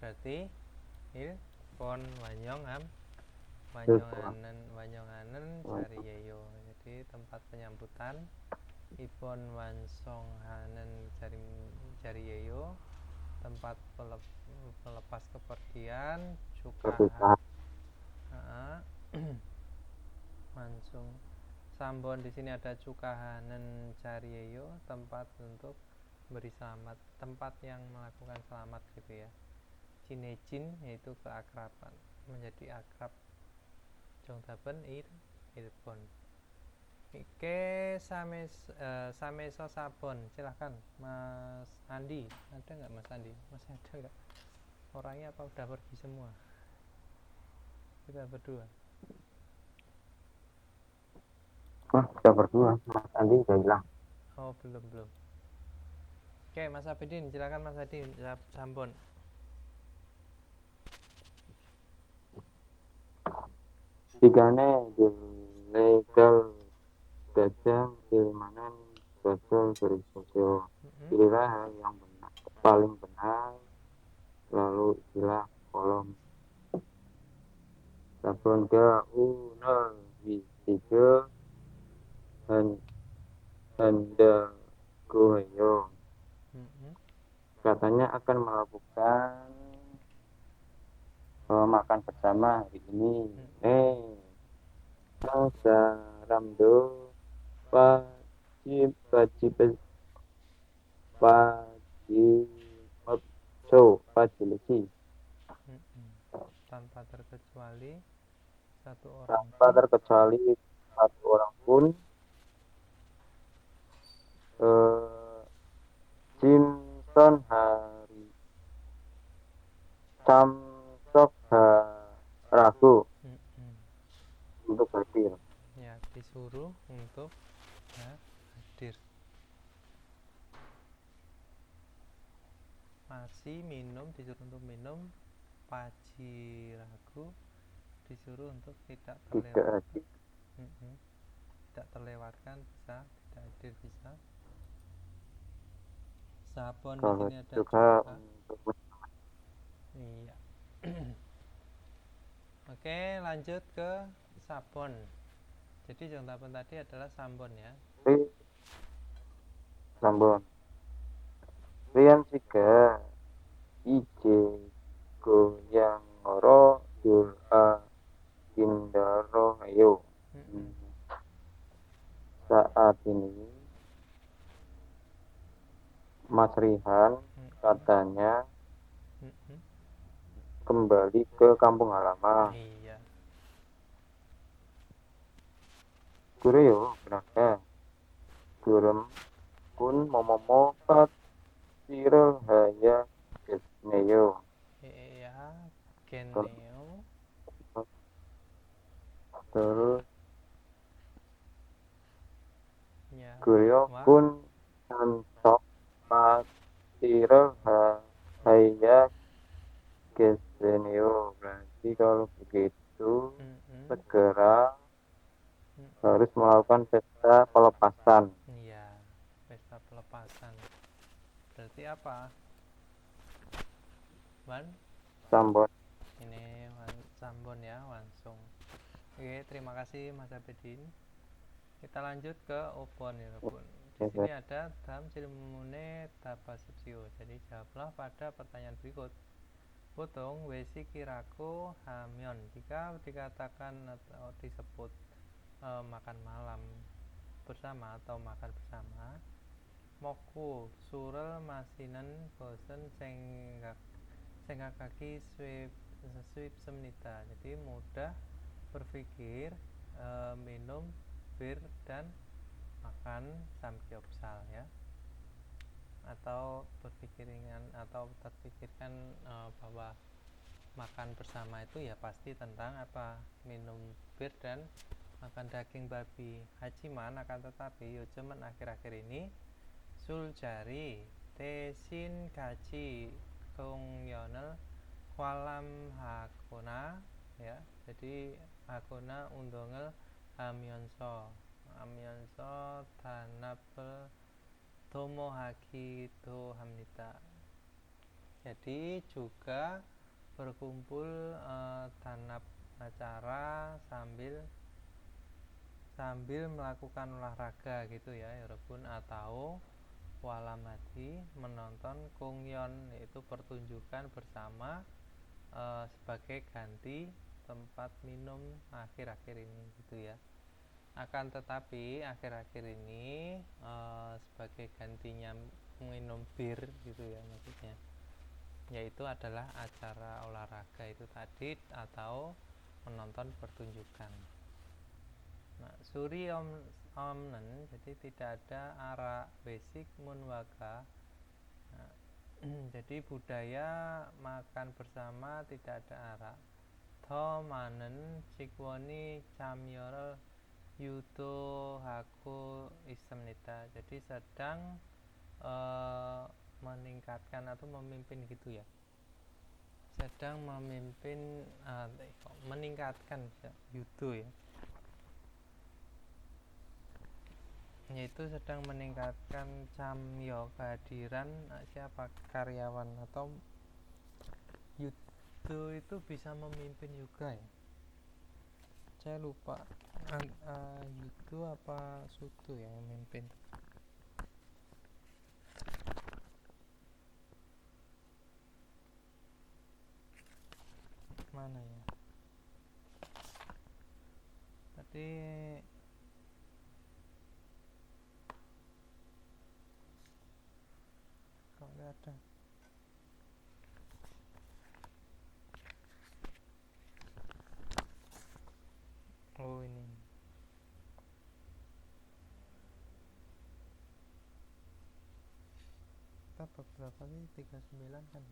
A: Berarti Ibon Wanyonganen cari yeyo. Jadi tempat penyambutan Ibon Wansonghanen cari yeyo. Tempat pelepas kepergian Cukahan. Mansung Sambon di sini ada Cukahanen Cariyeyo, tempat untuk beri selamat, tempat yang melakukan selamat gitu ya. Cinejin yaitu keakraban, menjadi akrab. Jongtaben ilpon. Oke, sameso sabon, silahkan Mas Andi. Ada nggak Mas Andi? Masih ada nggak? Orangnya apa udah pergi semua? Kita berdua.
E: kita berdua Mas Andi udah hilang
A: Oh, belum. Oke, Mas Abidin, silakan Mas Adi Sambon.
E: Digane legal gajah keimanan gajah berisosio pilihlah hal yang benar paling benar lalu istilah kolom sabun ke una tiga Anda Goyo katanya akan melakukan makan bersama hari ini Ramdo wajib lagi
A: Tanpa terkecuali satu
E: orang pun Jimson hari Samsok Ragu untuk hadir
A: ya, disuruh untuk hadir. Masih minum, disuruh untuk minum. Paji ragu disuruh untuk tidak terlewatkan. Tidak terlewatkan bisa, tidak hadir bisa. Sabon di sini ada juga. Iya. Oke, lanjut ke sabon. Jadi Jongbapun tadi adalah Sambon ya.
E: Ri Sambon. Rian Siga Ije Goyang Ngoro Doa Indaro Ayo.
A: Mm-mm.
E: Saat ini Mas Rihan
A: Mm-mm.
E: katanya
A: Mm-mm.
E: kembali ke kampung halaman.
A: Iya.
E: Kureo Braga Gurem Kun Momomo Pat Sirel Haya Gesneyo.
A: Iya. Geneo.
E: Terus
A: Ya.
E: Kureo
A: Wah.
E: Kun Sansok Pat Sirel Haya Gesneyo. Berarti kalau begitu
A: Mm-mm.
E: segera
A: Mm-mm.
E: harus melakukan pesta pelepasan.
A: Iya. Pesta pelepasan. Berarti apa? Wan?
E: Sambon.
A: Ini Sambon ya, langsung. Oke, terima kasih Mas Abedin. Kita lanjut ke Opon ya, Opon. Di sini ada Dam Cilmune Tapasipsio. Jadi jawablah pada pertanyaan berikut. Potong wesi kiraku hamyon. Jika dikatakan atau disebut makan malam bersama atau makan bersama, moku surel masinan bosen kaki swip semenita. Jadi mudah berpikir, minum bir dan makan samgyeopsal ya, atau berpikiran atau terpikirkan bahwa makan bersama itu ya pasti tentang apa, minum bir dan makan daging babi. Hajiman akan tetapi yojemen akhir-akhir ini suljari tesin kaci kongyonel kwalam hakuna ya. Jadi hakuna undongel hamyonso tanapel tomohaki to hamnita. Jadi juga berkumpul tanap acara sambil melakukan olahraga gitu ya Yorobun, atau walamati menonton kongyon, yaitu pertunjukan bersama sebagai ganti tempat minum akhir-akhir ini gitu ya. Akan tetapi akhir-akhir ini sebagai gantinya minum bir gitu ya maksudnya, yaitu adalah acara olahraga itu tadi atau menonton pertunjukan. Nah, suri omnen, jadi tidak ada ara basic munwaka. Nah, jadi budaya makan bersama tidak ada ara. Thomanen cikwoni camyorel yuto haku istemnita. Jadi sedang meningkatkan atau memimpin gitu ya. Sedang memimpin meningkatkan yuto ya. Yaitu sedang meningkatkan camyo, kehadiran siapa, karyawan, atau yudo itu bisa memimpin juga ya, saya lupa yudo apa sudo yang memimpin. Mana ya tadi, kok nggak ada. Oh ini kita beberapa kali 39 kan.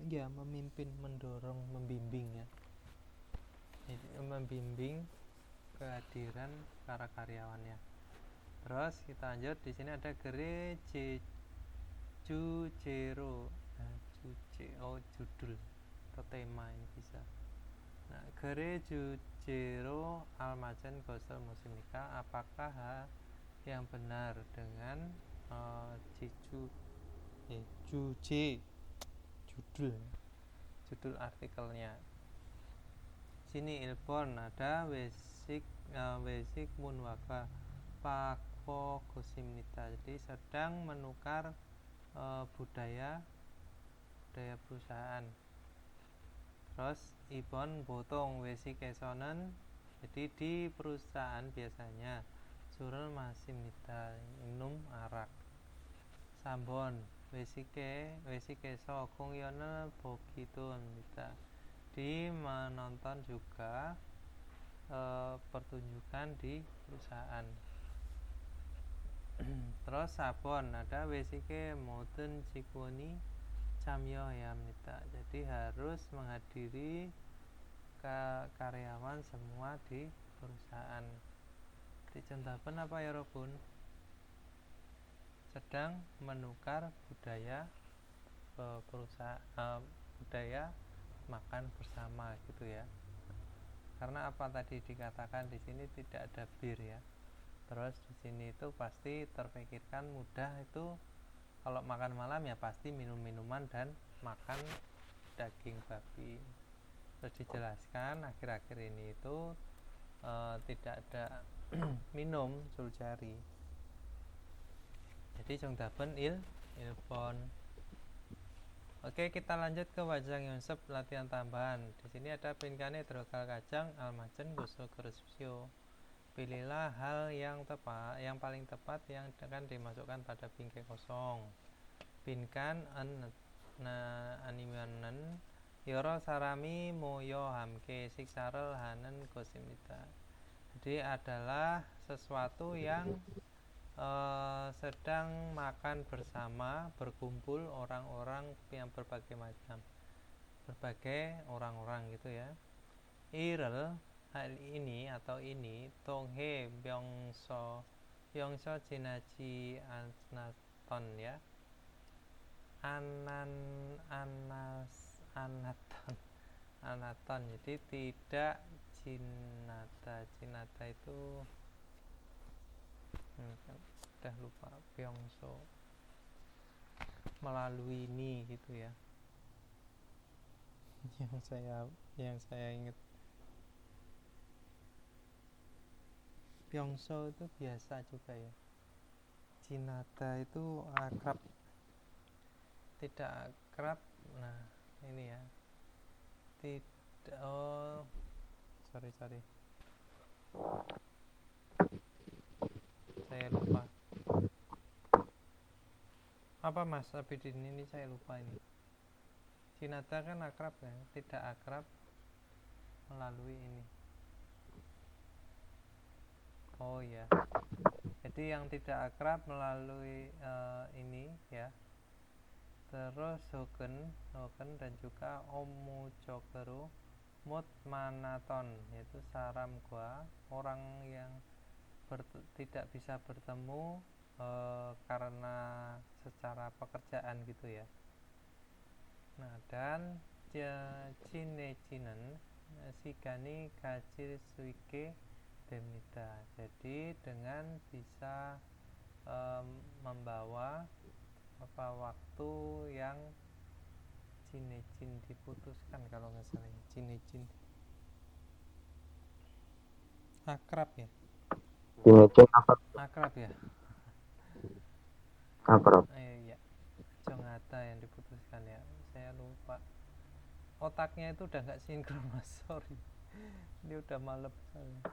A: Ya, memimpin, mendorong, membimbing ya. Jadi, membimbing kehadiran para karyawannya. Terus kita lanjut, di sini ada gereje jujero. Nah, judul atau tema ini bisa. Nah, jujero almajen gosel muslimika, apakah yang benar dengan juje judul artikelnya. sini Ilpon ada Wesik Munwaka Pakwo Gosimnita, jadi sedang menukar budaya perusahaan. Terus Ibon Botong Wesikesonen, jadi di perusahaan biasanya Surel Masimnita minum arak. Sambon Wesikeso Kongyonel Bogitun Mita, di menonton juga pertunjukan di perusahaan. Terus Sabon ada Wesike Moten Cikwoni Camyo Yamnita, jadi harus menghadiri karyawan semua di perusahaan. Dicontohkan apa ya Robun? Sedang menukar budaya perusahaan, budaya makan bersama gitu ya. Karena apa tadi dikatakan di sini tidak ada bir ya. Terus di sini itu pasti terpikirkan mudah itu kalau makan malam ya pasti minum-minuman dan makan daging babi. Terus dijelaskan akhir-akhir ini itu tidak ada minum suljari. Jadi Jongdaben Ilpon. Oke, kita lanjut ke Wajang Yonsep latihan tambahan. Di sini ada pinkane Drogal Kajang Almajen Goso Kerespsio. Pilihlah hal yang tepat, yang paling tepat yang akan dimasukkan pada bingkai kosong. Pinkan animanen Yoro Sarami Moyo Hamke Siksarel Hanen Gosimita. Jadi adalah sesuatu yang sedang makan bersama, berkumpul orang-orang yang berbagai macam, berbagai orang-orang gitu ya. Irel hal ini atau ini Tonghe Byongso Jinaji Anaton ya. Anaton, jadi tidak Jinata itu udah lupa. Byongso melalui ini gitu ya. yang saya ingat Byongso itu biasa juga ya. Jinata itu akrab, tidak akrab. Nah ini ya, tidak. Sorry saya lupa. Apa Mas Abidin ini saya lupa ini. Jinata kan akrab ya, tidak akrab melalui ini. Oh ya, jadi yang tidak akrab melalui ini ya. Terus Hoken dan juga Omujokeru Mut Manaton, yaitu saram gua, orang yang tidak bisa bertemu karena secara pekerjaan gitu ya. Nah, dan Cinecinen Sigani Kacir Suike Demnita, jadi dengan bisa membawa waktu yang Cinecin diputuskan kalau nggak salah ya. Cinecin akrab ya.
E: Cinecin
A: Akrab ya.
E: akrab.
A: Iya. Jonghata yang diputuskan ya. Saya lupa. Otaknya itu udah nggak sinkron Mas, sorry. Ini udah malam soalnya.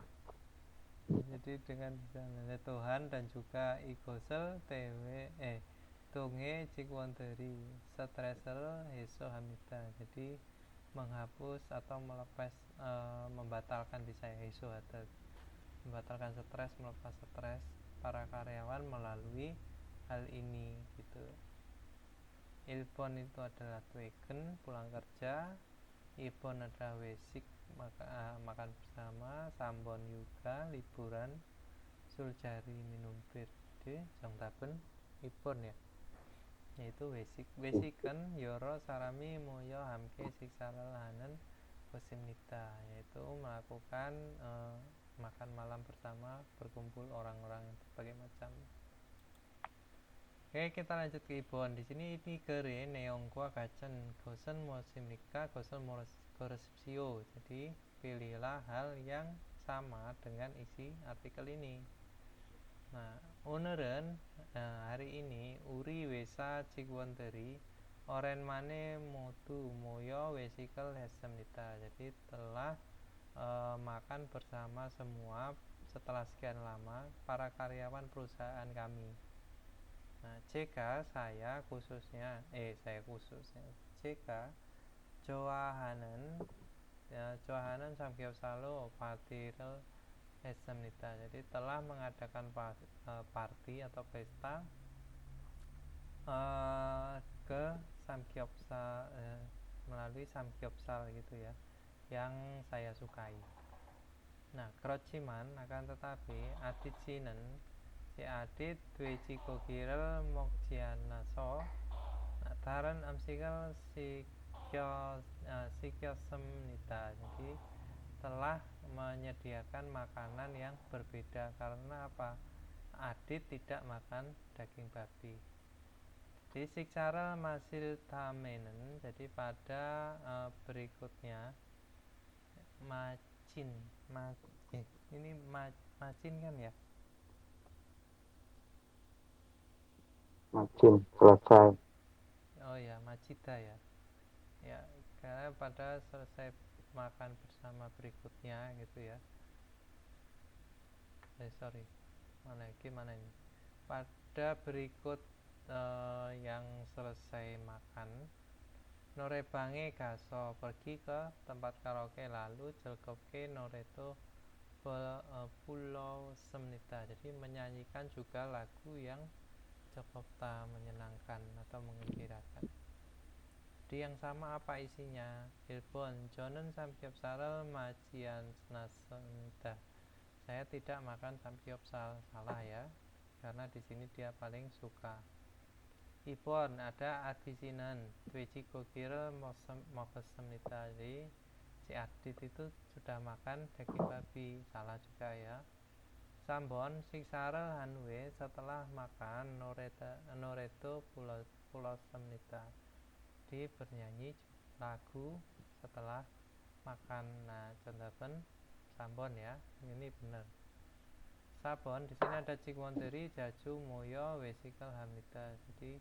A: Jadi dengan misalnya Tuhan dan juga Igosel Tunge Cikwonteri Stresel Heso Hamita, jadi menghapus atau melepas membatalkan di saya Heso Hatat, membatalkan stres, melepas stres para karyawan melalui hal ini gitu. Ilpon itu adalah tweken pulang kerja, Ibon adalah wesik makan bersama, Sambon juga liburan, Suljari minum bir. De Jongtaben Ibon ya, yaitu wesiken Yoro Sarami Moyo Hamke Siksaral Hanen Kosimnita, yaitu melakukan makan malam bersama, berkumpul orang-orang berbagai macam. Oke, kita lanjut ke Ibon. Di sini ini kere neongkwa kacen gosen mosimnika gosen moresipsio. Jadi pilihlah hal yang sama dengan isi artikel ini. Nah, o늘은 hari ini 우리 회사 직원들이 오랜만에 모두 모여 외식을 했습니다. Jadi telah makan bersama semua setelah sekian lama para karyawan perusahaan kami. Nah, saya khususnya 제가 좋아하는 삼겹살로 파티를 했습니다. Jadi telah mengadakan party atau pesta ke samgyeopsal melalui samgyeopsal gitu ya, yang saya sukai. Nah, 그렇지만 akan tetapi 아디지는 si Adit 돼지고기를 먹지 않아서 다른 음식을 시켰습니다. Jadi telah menyediakan makanan yang berbeda karena apa? Adit tidak makan daging babi. Di 식사를 마실 다음에는, jadi pada berikutnya ini macin kan ya?
E: Macin selesai.
A: Oh ya, macita ya. Ya, karena pada selesai makan bersama berikutnya gitu ya. Sorry, mana ini? Pada berikut yang selesai makan, norebange gaso, pergi ke tempat karaoke, lalu 즐겁게 노래도 불렀습니다. Jadi menyanyikan juga lagu yang 즐겁다, menyenangkan atau menggembirakan. Di yang sama apa isinya? 1번 저는 삼겹살을 먹지 않았습니다. Saya tidak makan samgyeopsal. Salah ya, karena di sini dia paling suka. 2번 ada 아디지는 돼지고기를 먹었습니다. Jadi si Adit itu sudah makan daging babi. Salah juga ya. 3번 식사를 한 후에 setelah makan 노래도 불렀습니다. Di bernyanyi lagu setelah makan. Nah, contohnya 3번 ya, ini benar. 4번 di sini ada 직원들이 자주 모여 외식을 합니다. Jadi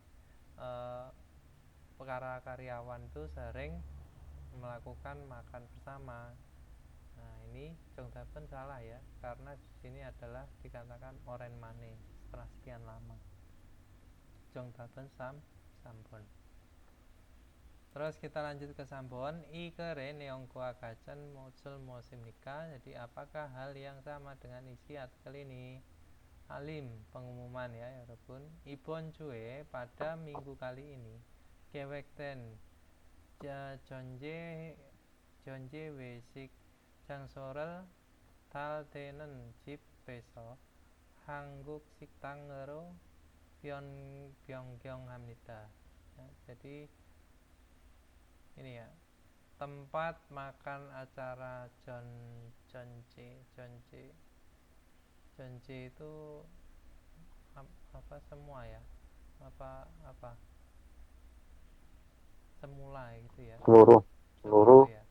A: para karyawan itu sering melakukan makan bersama. Nah, ini 정답은 salah ya, karena di sini adalah dikatakan 오랜만에, setelah sekian lama. 정답은 3번. Terus kita lanjut ke 3번. 이 글의 내용과 같은 것은 무엇입니까? Jadi apakah hal yang sama dengan isi artikel ini? Alim, pengumuman ya 여러분. 이번 주에 pada minggu kali ini 계획된 전제 외식 장소를 달되는 집에서 한국 식당으로 변경합니다. Ya, jadi ini ya, tempat makan acara Jeonje itu apa semua ya, apa semula gitu ya,
E: Seluruh.
A: ya.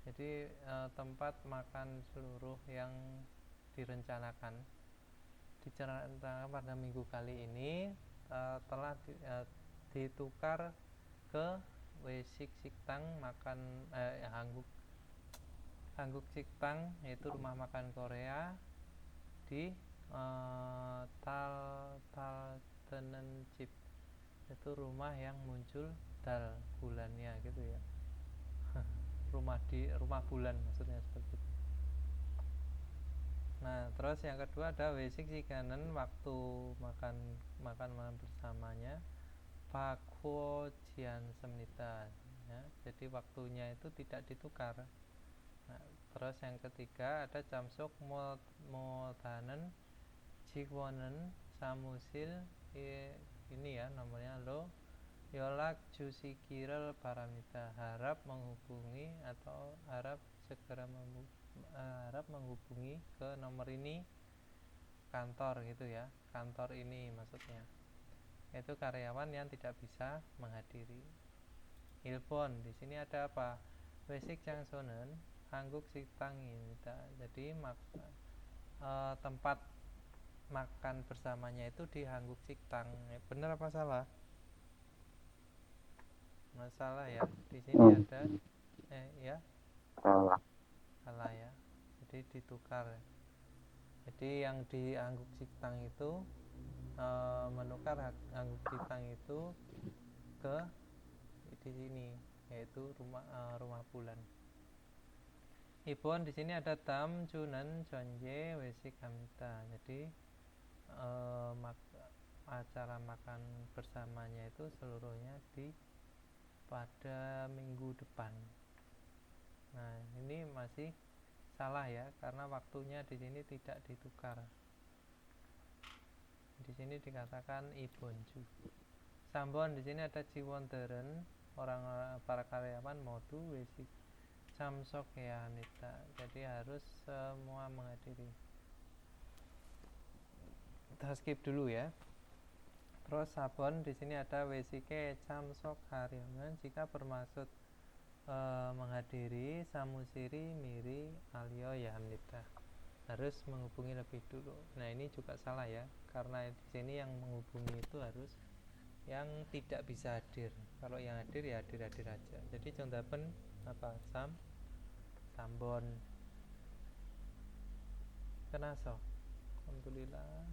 A: Jadi tempat makan seluruh yang direncanakan pada minggu kali ini telah ditukar ke 외식 식당, makan Hanguk Siktang, yaitu rumah makan Korea di Taltenenchip, itu rumah yang muncul dal bulannya gitu ya. rumah bulan maksudnya seperti itu. Nah, terus yang kedua ada 외식 시간은, waktu makan malam bersamanya 바꾸지 않습니다. Ya, jadi waktunya itu tidak ditukar. Nah, terus yang ketiga ada jam속 못하는 직원은 사무실, ini ya nomornya lo 연락 주시기를 바랍니다. Harap menghubungi atau harap menghubungi ke nomor ini, kantor gitu ya, kantor ini maksudnya, yaitu karyawan yang tidak bisa menghadiri. 1번 di sini ada apa? 외식 장소는 hangguk siktang ini. Jadi tempat makan bersamanya itu di hangguk siktang. Benar apa salah? Masalah ya. Di sini ada ya
E: Salah.
A: salah ya. Jadi ditukar. Jadi yang di hangguk siktang itu menukar hangguk siktang itu ke di sini, yaitu rumah bulan. Ibon di sini ada tam junan jonje wesik hamta. Jadi acara makan bersamanya itu seluruhnya pada minggu depan. Nah, ini masih salah ya, karena waktunya di sini tidak ditukar. Di sini dikatakan ibonju. Sambon di sini ada jiwonderen, para karyawan modu wesik samsok ya nita. Jadi harus semua menghadiri. Kita skip dulu ya. Terus sabon di sini ada wesike samsok haryangan jika bermaksud menghadiri samusiri miri alio ya nita. Harus menghubungi lebih dulu. Nah, ini juga salah ya, karena di sini yang menghubungi itu harus yang tidak bisa hadir. Kalau yang hadir ya hadir aja. Jadi jondapen apa? Sambon. Kenaso. Alhamdulillah.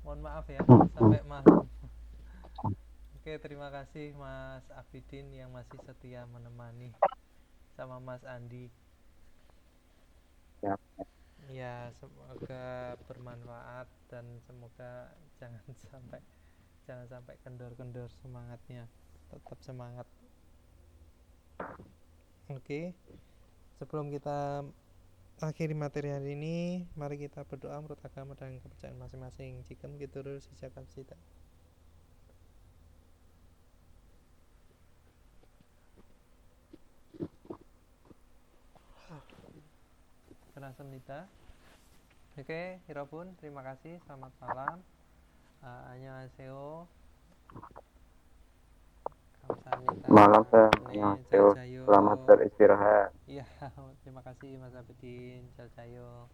A: Mohon maaf ya sampai malam. Oke, terima kasih Mas Afidin yang masih setia menemani, sama Mas Andi.
E: Ya.
A: Ya, semoga bermanfaat dan semoga jangan sampai kendor-kendor semangatnya. Tetap semangat. Oke. Sebelum kita akhiri materi hari ini, mari kita berdoa menurut agama dan kepercayaan masing-masing. Jika begitu terus siapkan cita. Kerasa nita. Oke, Hirobun, terima kasih. Selamat malam. Annyeonghaseyo. Kamsahamnida.
E: Malam
A: Ne,
E: Theo.
A: jaljayo.
E: Selamat beristirahat.
A: Iya, terima kasih Mas Abidin. Jaljayo.